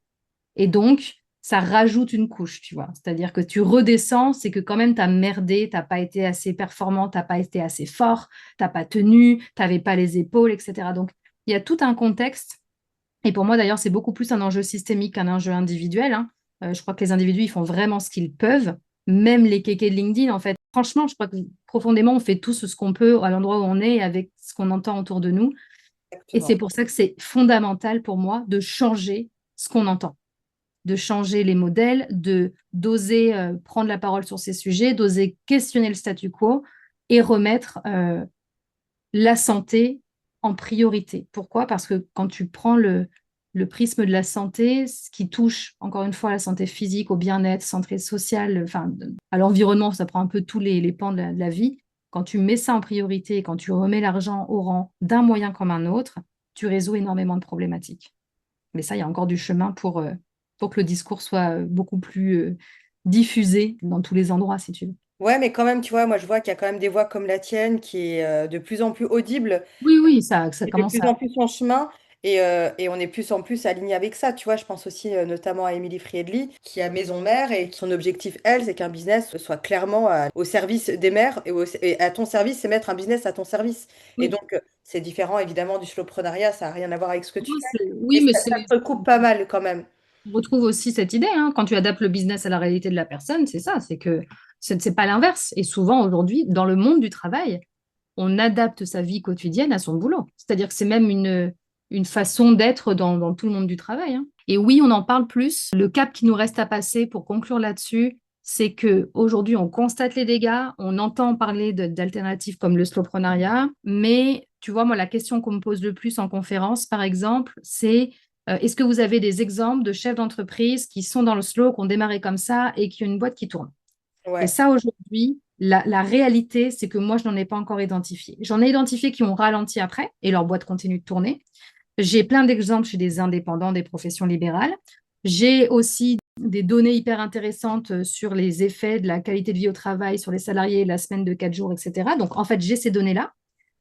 Et donc, ça rajoute une couche, tu vois. C'est-à-dire que tu redescends, c'est que quand même, tu as merdé, tu n'as pas été assez performant, tu n'as pas été assez fort, tu n'as pas tenu, tu n'avais pas les épaules, etc. Donc, il y a tout un contexte. Et pour moi, d'ailleurs, c'est beaucoup plus un enjeu systémique qu'un enjeu individuel, hein. Je crois que les individus, ils font vraiment ce qu'ils peuvent, même les kékés de LinkedIn, en fait. Franchement, je crois que profondément, on fait tous ce qu'on peut à l'endroit où on est avec ce qu'on entend autour de nous. Et c'est Exactement. pour ça que c'est fondamental pour moi de changer ce qu'on entend, de changer les modèles, de d'oser prendre la parole sur ces sujets, d'oser questionner le statu quo et remettre la santé en priorité. Pourquoi? Parce que quand tu prends le prisme de la santé, ce qui touche encore une fois à la santé physique, au bien-être, santé sociale, enfin, à l'environnement, ça prend un peu tous les pans de la vie. Quand tu mets ça en priorité et quand tu remets l'argent au rang d'un moyen comme un autre, tu résous énormément de problématiques. Mais ça, il y a encore du chemin pour que le discours soit beaucoup plus diffusé dans tous les endroits, si tu veux. Ouais, mais quand même, tu vois, moi je vois qu'il y a quand même des voix comme la tienne qui est de plus en plus audible Oui, oui, ça et de commence plus à... en plus son chemin et on est plus en plus aligné avec ça. Tu vois, je pense aussi notamment à Émilie Friedli qui a Maison Mère et son objectif, elle, c'est qu'un business soit clairement au service des mères et à ton service, c'est mettre un business à ton service. Et Oui, donc, c'est différent évidemment du slowpreneuriat, ça n'a rien à voir avec ce que tu fais, mais oui, mais ça se recoupe pas mal quand même. on retrouve aussi cette idée, hein, quand tu adaptes le business à la réalité de la personne, c'est ça, c'est que c'est pas l'inverse. Et souvent aujourd'hui, dans le monde du travail, on adapte sa vie quotidienne à son boulot. C'est-à-dire que c'est même une façon d'être dans tout le monde du travail, hein. Et oui, on en parle plus. Le cap qui nous reste à passer pour conclure là-dessus, c'est qu'aujourd'hui, on constate les dégâts, on entend parler d'alternatives comme le slowpreneuriat, mais tu vois, moi, la question qu'on me pose le plus en conférence, par exemple, c'est est-ce que vous avez des exemples de chefs d'entreprise qui sont dans le slow, qui ont démarré comme ça et qui ont une boîte qui tourne? Et Ouais, ça, aujourd'hui, la réalité, c'est que moi, je n'en ai pas encore identifié. J'en ai identifié qui ont ralenti après et leur boîte continue de tourner. J'ai plein d'exemples chez des indépendants, des professions libérales. J'ai aussi des données hyper intéressantes sur les effets de la qualité de vie au travail sur les salariés, la semaine de 4 jours, etc. Donc, en fait, j'ai ces données-là.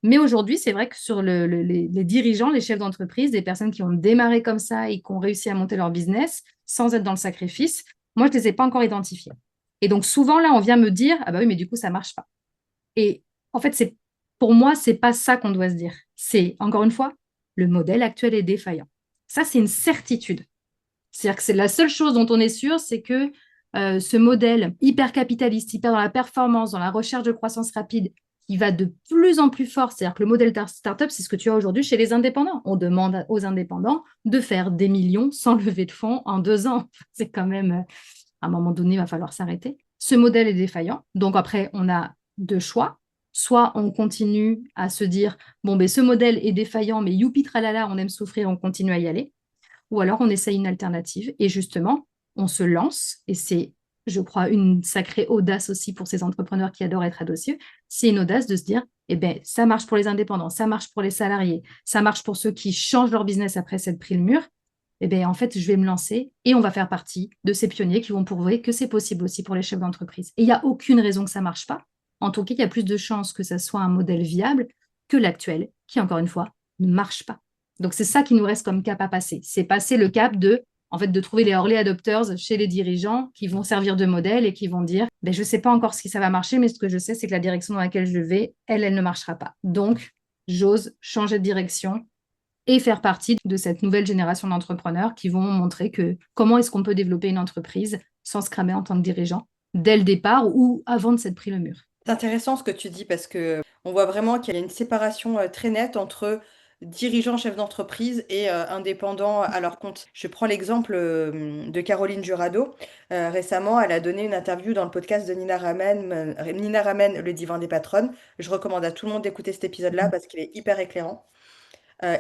Mais aujourd'hui, c'est vrai que sur les dirigeants, les chefs d'entreprise, des personnes qui ont démarré comme ça et qui ont réussi à monter leur business sans être dans le sacrifice, moi, je ne les ai pas encore identifiés. Et donc, souvent, là, on vient me dire, ah bah oui, mais du coup, ça ne marche pas. Et en fait, pour moi, c'est pas ça qu'on doit se dire. C'est, encore une fois, le modèle actuel est défaillant. Ça, c'est une certitude. C'est-à-dire que c'est la seule chose dont on est sûr, c'est que ce modèle hyper capitaliste, hyper dans la performance, dans la recherche de croissance rapide, qui va de plus en plus fort, c'est-à-dire que le modèle startup, c'est ce que tu as aujourd'hui chez les indépendants. On demande aux indépendants de faire des millions sans lever de fonds en 2 ans. C'est quand même, à un moment donné, il va falloir s'arrêter. Ce modèle est défaillant. Donc après, on a deux choix. Soit on continue à se dire, bon, ben, ce modèle est défaillant, mais youpi tralala, on aime souffrir, on continue à y aller. Ou alors on essaye une alternative et justement, on se lance, et c'est, je crois, une sacrée audace aussi pour ces entrepreneurs qui adorent être audacieux, c'est une audace de se dire, eh ben, ça marche pour les indépendants, ça marche pour les salariés, ça marche pour ceux qui changent leur business après s'être pris le mur. Eh bien, en fait, je vais me lancer et on va faire partie de ces pionniers qui vont prouver que c'est possible aussi pour les chefs d'entreprise. Et il n'y a aucune raison que ça ne marche pas. En tout cas, il y a plus de chances que ça soit un modèle viable que l'actuel, qui, encore une fois, ne marche pas. Donc, c'est ça qui nous reste comme cap à passer. C'est passer le cap de trouver les early adopters chez les dirigeants qui vont servir de modèle et qui vont dire, ben, je ne sais pas encore si ça va marcher, mais ce que je sais, c'est que la direction dans laquelle je vais, elle ne marchera pas. Donc, j'ose changer de direction et faire partie de cette nouvelle génération d'entrepreneurs qui vont montrer que comment est-ce qu'on peut développer une entreprise sans se cramer en tant que dirigeant dès le départ ou avant de s'être pris le mur. c'est intéressant ce que tu dis parce que on voit vraiment qu'il y a une séparation très nette entre dirigeants, chefs d'entreprise et indépendants à leur compte. Je prends l'exemple de Caroline Jurado. Récemment, elle a donné une interview dans le podcast de Nina Ramen, le divan des patronnes. Je recommande à tout le monde d'écouter cet épisode-là parce qu'il est hyper éclairant.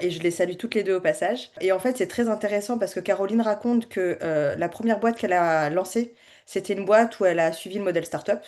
Et je les salue toutes les deux au passage. Et en fait, c'est très intéressant parce que Caroline raconte que la première boîte qu'elle a lancée, c'était une boîte où elle a suivi le modèle startup.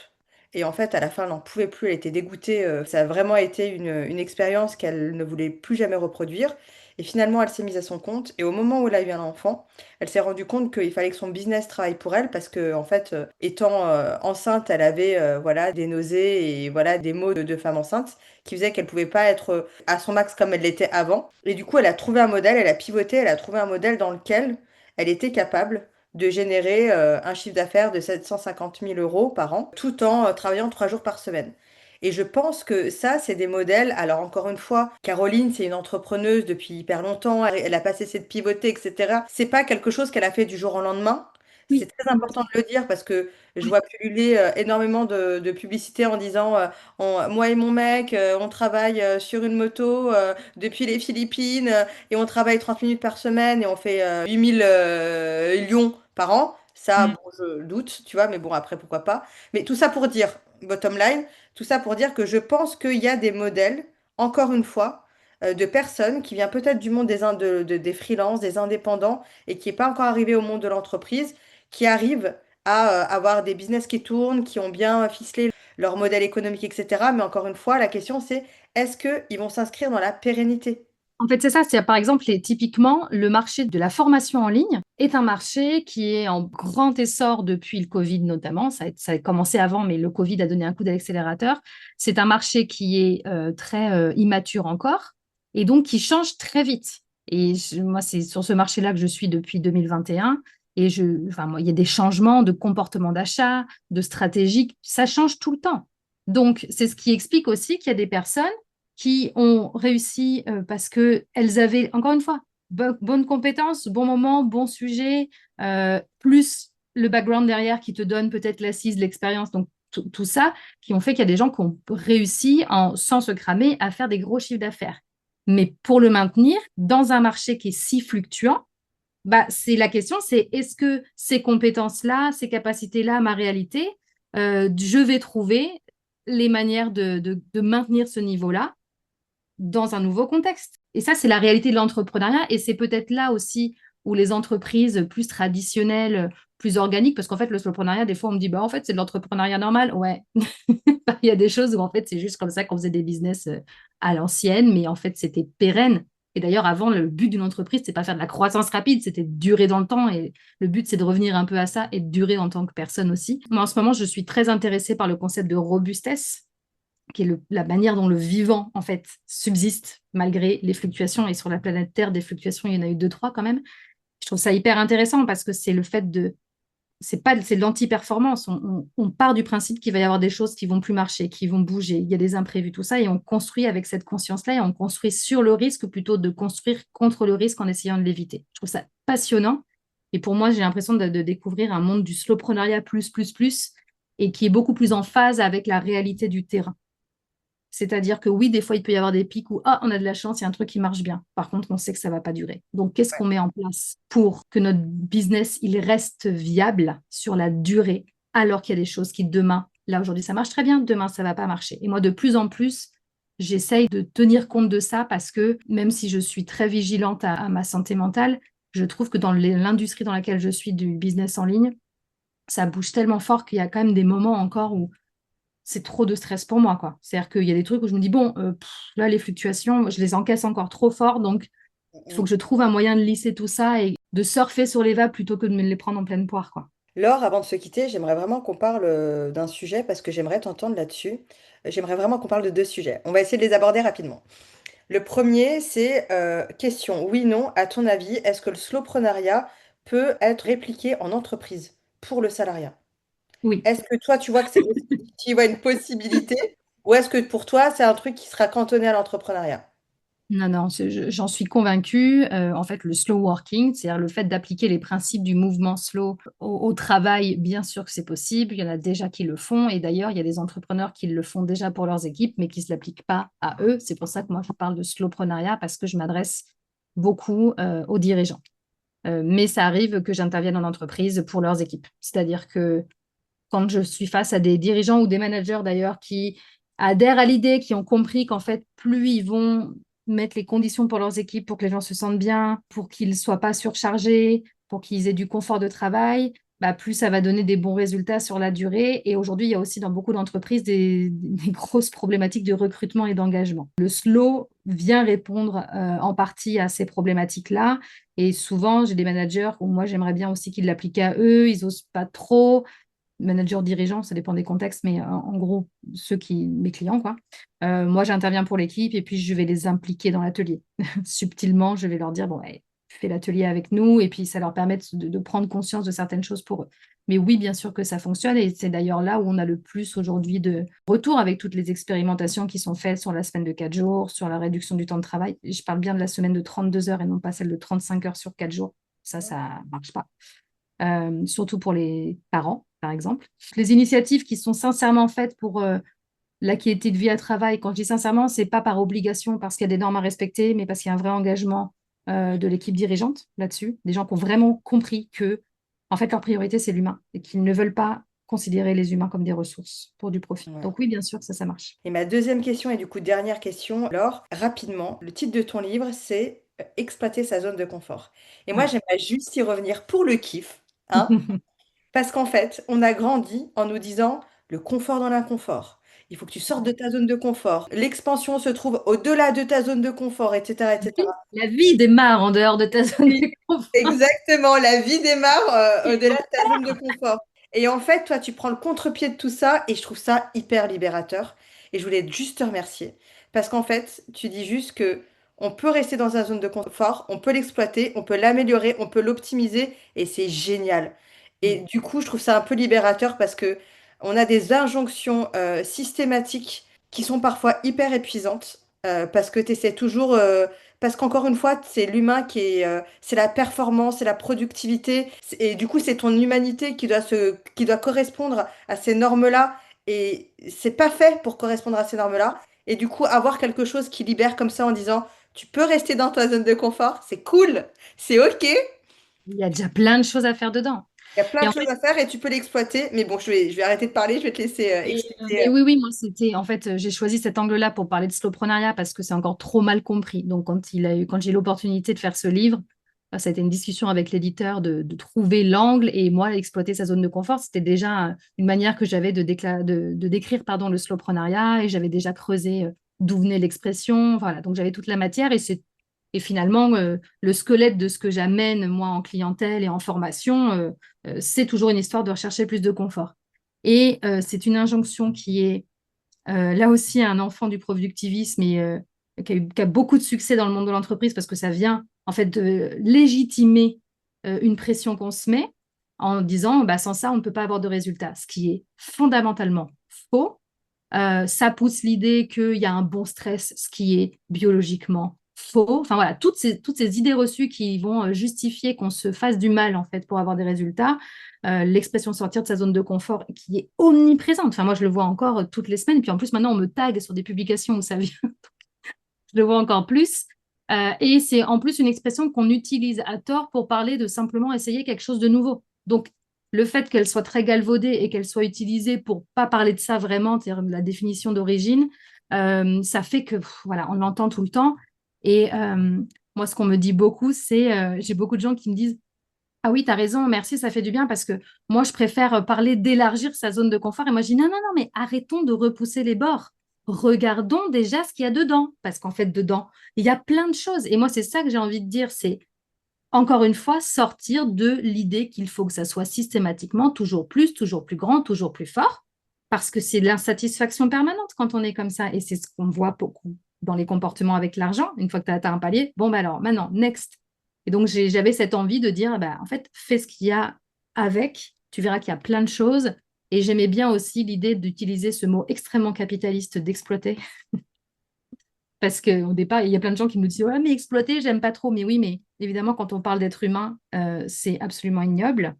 Et en fait, à la fin, elle n'en pouvait plus, elle était dégoûtée. Ça a vraiment été une expérience qu'elle ne voulait plus jamais reproduire. Et finalement, elle s'est mise à son compte. Et au moment où elle a eu un enfant, elle s'est rendue compte qu'il fallait que son business travaille pour elle parce que, en fait, étant enceinte, elle avait voilà, des nausées et voilà, des maux de femme enceinte qui faisait qu'elle pouvait pas être à son max comme elle l'était avant. Et du coup, elle a trouvé un modèle, elle a pivoté, elle a trouvé un modèle dans lequel elle était capable de générer un chiffre d'affaires de 750 000 euros par an, tout en travaillant 3 jours par semaine. Et je pense que ça, c'est des modèles. Alors encore une fois, Caroline, c'est une entrepreneuse depuis hyper longtemps. Elle a pas cessé de pivoter, etc. C'est pas quelque chose qu'elle a fait du jour au lendemain. C'est Oui, très important de le dire parce que je vois pulluler énormément de publicités en disant moi et mon mec, on travaille sur une moto depuis les Philippines et on travaille 30 minutes par semaine et on fait 8000 lions par an. Ça, mm. bon, je doute, tu vois, mais bon, après, pourquoi pas. Mais tout ça pour dire, bottom line, tout ça pour dire que je pense qu'il y a des modèles, encore une fois, de personnes qui viennent peut-être du monde des freelances, des indépendants et qui n'est pas encore arrivé au monde de l'entreprise, qui arrivent à avoir des business qui tournent, qui ont bien ficelé leur modèle économique, etc. Mais encore une fois, la question c'est est-ce qu'ils vont s'inscrire dans la pérennité? En fait, c'est ça. C'est par exemple, typiquement, le marché de la formation en ligne est un marché qui est en grand essor depuis le Covid notamment. Ça a commencé avant, mais le Covid a donné un coup d'accélérateur. C'est un marché qui est très immature encore et donc qui change très vite. Et moi, c'est sur ce marché-là que je suis depuis 2021. Et enfin, moi, il y a des changements de comportement d'achat, de stratégie. Ça change tout le temps. Donc, c'est ce qui explique aussi qu'il y a des personnes qui ont réussi parce qu'elles avaient, encore une fois, bonnes compétences, bon moment, bon sujet, plus le background derrière qui te donne peut-être l'assise, l'expérience, donc tout ça, qui ont fait qu'il y a des gens qui ont réussi, sans se cramer, à faire des gros chiffres d'affaires. Mais pour le maintenir, dans un marché qui est si fluctuant, Bah, c'est la question, c'est est-ce que ces compétences-là, ces capacités-là, ma réalité, je vais trouver les manières de maintenir ce niveau-là dans un nouveau contexte. Et ça, c'est la réalité de l'entrepreneuriat. Et c'est peut-être là aussi où les entreprises plus traditionnelles, plus organiques, parce qu'en fait, le soloprenariat, des fois, on me dit, bah, en fait, c'est de l'entrepreneuriat normal. Ouais, il y a des choses où, en fait, c'est juste comme ça qu'on faisait des business à l'ancienne, mais en fait, c'était pérenne. Et d'ailleurs, avant, le but d'une entreprise, c'est pas faire de la croissance rapide, c'était de durer dans le temps. Et le but, c'est de revenir un peu à ça et de durer en tant que personne aussi. Moi, en ce moment, je suis très intéressée par le concept de robustesse, qui est la manière dont le vivant, en fait, subsiste malgré les fluctuations. Et sur la planète Terre, des fluctuations, il y en a eu deux, trois quand même. Je trouve ça hyper intéressant parce que c'est le fait de... C'est de l'anti-performance. On part du principe qu'il va y avoir des choses qui vont plus marcher, qui vont bouger, il y a des imprévus, tout ça, et on construit avec cette conscience-là et on construit sur le risque plutôt de construire contre le risque en essayant de l'éviter. Je trouve ça passionnant. Et pour moi, j'ai l'impression de découvrir un monde du slowpreneuriat plus, et qui est beaucoup plus en phase avec la réalité du terrain. C'est-à-dire que oui, des fois, il peut y avoir des pics où, ah, on a de la chance, il y a un truc qui marche bien. Par contre, on sait que ça ne va pas durer. Donc, qu'est-ce qu'on met en place pour que notre business, il reste viable sur la durée, alors qu'il y a des choses qui, demain, là, aujourd'hui, ça marche très bien, demain, ça ne va pas marcher. Et moi, de plus en plus, j'essaye de tenir compte de ça parce que même si je suis très vigilante à ma santé mentale, je trouve que dans l'industrie dans laquelle je suis du business en ligne, ça bouge tellement fort qu'il y a quand même des moments encore où c'est trop de stress pour moi, quoi. C'est-à-dire qu'il y a des trucs où je me dis, bon, là, les fluctuations, je les encaisse encore trop fort, donc il faut que je trouve un moyen de lisser tout ça et de surfer sur les vagues plutôt que de me les prendre en pleine poire, quoi. Laure, avant de se quitter, j'aimerais vraiment qu'on parle d'un sujet parce que j'aimerais t'entendre là-dessus. J'aimerais vraiment qu'on parle de deux sujets. On va essayer de les aborder rapidement. Le premier, c'est question, oui, non, à ton avis, est-ce que le slowpreneuriat peut être répliqué en entreprise pour le salariat? Oui. Est-ce que toi, tu vois que c'est possible, tu y vois une possibilité, ou est-ce que pour toi, c'est un truc qui sera cantonné à l'entrepreneuriat? Non, non, j'en suis convaincue. En fait, le slow working, c'est-à-dire le fait d'appliquer les principes du mouvement slow au travail, bien sûr que c'est possible. Il y en a déjà qui le font. Et d'ailleurs, il y a des entrepreneurs qui le font déjà pour leurs équipes, mais qui ne se l'appliquent pas à eux. C'est pour ça que moi, je parle de slowpreneuriat, parce que je m'adresse beaucoup aux dirigeants. Mais ça arrive que j'intervienne en entreprise pour leurs équipes. C'est-à-dire que quand je suis face à des dirigeants ou des managers d'ailleurs qui adhèrent à l'idée, qui ont compris qu'en fait, plus ils vont mettre les conditions pour leurs équipes, pour que les gens se sentent bien, pour qu'ils ne soient pas surchargés, pour qu'ils aient du confort de travail, bah, plus ça va donner des bons résultats sur la durée. Et aujourd'hui, il y a aussi dans beaucoup d'entreprises des grosses problématiques de recrutement et d'engagement. Le slow vient répondre en partie à ces problématiques-là. Et souvent, j'ai des managers où moi, j'aimerais bien aussi qu'ils l'appliquent à eux. Ils n'osent pas trop manager dirigeant, ça dépend des contextes, mais en gros, mes clients, quoi. Moi, j'interviens pour l'équipe et puis je vais les impliquer dans l'atelier. Subtilement, je vais leur dire, bon, ouais, fais l'atelier avec nous et puis ça leur permet de prendre conscience de certaines choses pour eux. Mais oui, bien sûr que ça fonctionne et c'est d'ailleurs là où on a le plus aujourd'hui de retour avec toutes les expérimentations qui sont faites sur la semaine de 4 jours, sur la réduction du temps de travail. Je parle bien de la semaine de 32 heures et non pas celle de 35 heures sur 4 jours. Ça marche pas. Surtout pour les parents, par exemple. Les initiatives qui sont sincèrement faites pour la qualité de vie à travail, quand je dis sincèrement, c'est pas par obligation, parce qu'il y a des normes à respecter, mais parce qu'il y a un vrai engagement de l'équipe dirigeante là-dessus. Des gens qui ont vraiment compris que, en fait, leur priorité, c'est l'humain et qu'ils ne veulent pas considérer les humains comme des ressources pour du profit. Ouais. Donc oui, bien sûr, ça marche. Et ma deuxième question, et du coup dernière question, Laure, rapidement, le titre de ton livre, c'est Exploiter sa zone de confort. Et moi, Ouais. j'aimerais juste y revenir pour le kiff, hein, parce qu'en fait, on a grandi en nous disant le confort dans l'inconfort. Il faut que tu sortes de ta zone de confort. L'expansion se trouve au-delà de ta zone de confort, etc., etc. La vie démarre en dehors de ta zone Oui, de confort. exactement. La vie démarre au-delà de ta zone de confort. Et en fait, toi, tu prends le contre-pied de tout ça et je trouve ça hyper libérateur. Et je voulais juste te remercier. Parce qu'en fait, tu dis juste que on peut rester dans une zone de confort, on peut l'exploiter, on peut l'améliorer, on peut l'optimiser et c'est génial. Et du coup, je trouve ça un peu libérateur parce que on a des injonctions systématiques qui sont parfois hyper épuisantes parce que tu essaies toujours parce qu'encore une fois, c'est l'humain qui est, c'est la performance, c'est la productivité, et du coup, c'est ton humanité qui doit correspondre à ces normes-là, et c'est pas fait pour correspondre à ces normes-là. Et du coup, avoir quelque chose qui libère comme ça en disant, tu peux rester dans ta zone de confort, c'est cool, c'est ok, Il y a déjà plein de choses à faire dedans. Il y a plein Et de en choses fait, à faire et tu peux l'exploiter. Mais bon, je vais arrêter de parler, je vais te laisser expliquer. mais oui, oui, moi, c'était, en fait, j'ai choisi cet angle-là pour parler de slowpreneuriat parce que c'est encore trop mal compris. Donc, quand j'ai eu l'opportunité de faire ce livre, ça a été une discussion avec l'éditeur de trouver l'angle et moi, exploiter sa zone de confort. C'était déjà une manière que j'avais de décrire, pardon, le slowpreneuriat et j'avais déjà creusé d'où venait l'expression. Voilà, donc j'avais toute la matière et finalement, le squelette de ce que j'amène, moi, en clientèle et en formation, c'est toujours une histoire de rechercher plus de confort. Et c'est une injonction qui est là aussi un enfant du productivisme et qui a beaucoup de succès dans le monde de l'entreprise parce que ça vient en fait de légitimer une pression qu'on se met en disant bah, sans ça, on ne peut pas avoir de résultats, ce qui est fondamentalement faux. Ça pousse l'idée qu'il y a un bon stress, ce qui est biologiquement faux. Enfin voilà, toutes ces idées reçues qui vont justifier qu'on se fasse du mal en fait pour avoir des résultats. L'expression sortir de sa zone de confort qui est omniprésente. Enfin moi je le vois encore toutes les semaines. Et puis en plus maintenant on me tague sur des publications où ça vient. Je le vois encore plus. Et c'est en plus une expression qu'on utilise à tort pour parler de simplement essayer quelque chose de nouveau. Donc, le fait qu'elle soit très galvaudée et qu'elle soit utilisée pour pas parler de ça vraiment, c'est-à-dire la définition d'origine, ça fait que, voilà, on l'entend tout le temps. Et moi, ce qu'on me dit beaucoup, c'est, j'ai beaucoup de gens qui me disent, ah oui, tu as raison, merci, ça fait du bien parce que moi, je préfère parler d'élargir sa zone de confort. Et moi, je dis non, non, non, mais arrêtons de repousser les bords. Regardons déjà ce qu'il y a dedans. Parce qu'en fait, dedans, il y a plein de choses. Et moi, c'est ça que j'ai envie de dire, c'est encore une fois, sortir de l'idée qu'il faut que ça soit systématiquement toujours plus grand, toujours plus fort. Parce que c'est l'insatisfaction permanente quand on est comme ça. Et c'est ce qu'on voit beaucoup dans les comportements avec l'argent. Une fois que tu as atteint un palier, bon, ben alors, maintenant, next. Et donc, j'avais cette envie de dire, bah, en fait, fais ce qu'il y a avec. Tu verras qu'il y a plein de choses. Et j'aimais bien aussi l'idée d'utiliser ce mot extrêmement capitaliste d'exploiter. Parce qu'au départ, il y a plein de gens qui me disent, ouais, mais exploiter, j'aime pas trop. Mais oui, mais évidemment, quand on parle d'être humain, c'est absolument ignoble.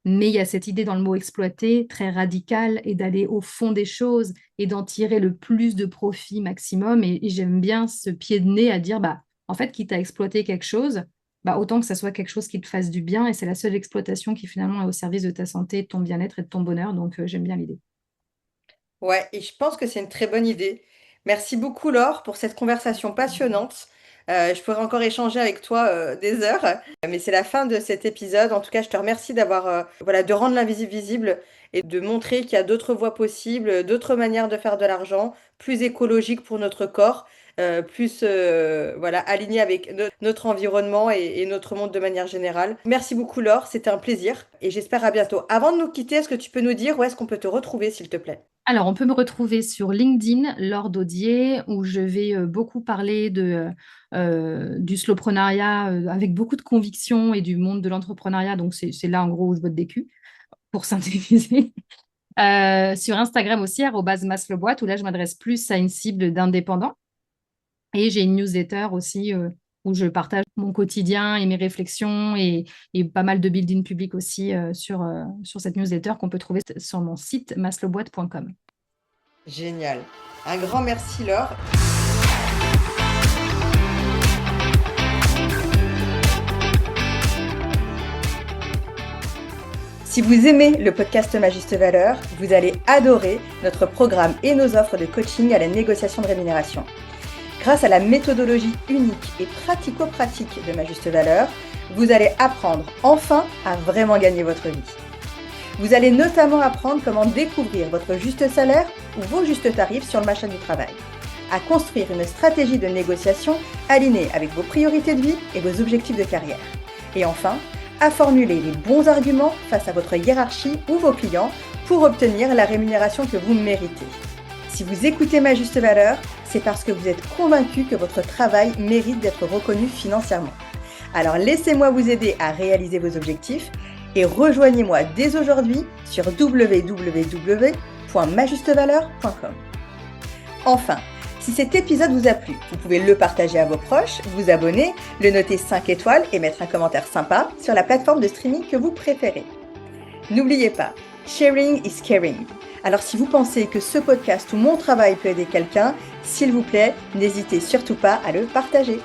Mais il y a cette idée dans le mot exploiter très radicale et d'aller au fond des choses et d'en tirer le plus de profit maximum. Et j'aime bien ce pied de nez à dire, bah, en fait, quitte à exploiter quelque chose, bah, autant que ça soit quelque chose qui te fasse du bien. Et c'est la seule exploitation qui finalement est au service de ta santé, de ton bien-être et de ton bonheur. Donc, j'aime bien l'idée. Ouais, et je pense que c'est une très bonne idée. Merci beaucoup, Laure, pour cette conversation passionnante. Je pourrais encore échanger avec toi des heures, mais c'est la fin de cet épisode. En tout cas, je te remercie d'avoir, voilà, de rendre l'invisible visible et de montrer qu'il y a d'autres voies possibles, d'autres manières de faire de l'argent, plus écologiques pour notre corps, plus, voilà, alignées avec notre environnement et notre monde de manière générale. Merci beaucoup, Laure. C'était un plaisir et j'espère à bientôt. Avant de nous quitter, est-ce que tu peux nous dire où est-ce qu'on peut te retrouver, s'il te plaît? Alors, on peut me retrouver sur LinkedIn, Laure Daudier, où je vais beaucoup parler du slowpreneuriat avec beaucoup de conviction et du monde de l'entrepreneuriat. Donc, c'est là, en gros, où je botte des culs, pour synthétiser. Sur Instagram aussi, @masleboîte, où là, je m'adresse plus à une cible d'indépendants. Et j'ai une newsletter aussi où je partage mon quotidien et mes réflexions et pas mal de building public aussi sur cette newsletter qu'on peut trouver sur mon site masleboîte.com. Génial. Un grand merci, Laure. Si vous aimez le podcast Ma Juste Valeur, vous allez adorer notre programme et nos offres de coaching à la négociation de rémunération. Grâce à la méthodologie unique et pratico-pratique de Ma Juste Valeur, vous allez apprendre enfin à vraiment gagner votre vie. Vous allez notamment apprendre comment découvrir votre juste salaire ou vos justes tarifs sur le marché du travail, à construire une stratégie de négociation alignée avec vos priorités de vie et vos objectifs de carrière. Et enfin, à formuler les bons arguments face à votre hiérarchie ou vos clients pour obtenir la rémunération que vous méritez. Si vous écoutez Ma Juste Valeur, c'est parce que vous êtes convaincu que votre travail mérite d'être reconnu financièrement. Alors laissez-moi vous aider à réaliser vos objectifs et rejoignez-moi dès aujourd'hui sur www.majustevaleur.com. Enfin, si cet épisode vous a plu, vous pouvez le partager à vos proches, vous abonner, le noter 5 étoiles et mettre un commentaire sympa sur la plateforme de streaming que vous préférez. N'oubliez pas, sharing is caring. Alors si vous pensez que ce podcast ou mon travail peut aider quelqu'un, s'il vous plaît, n'hésitez surtout pas à le partager.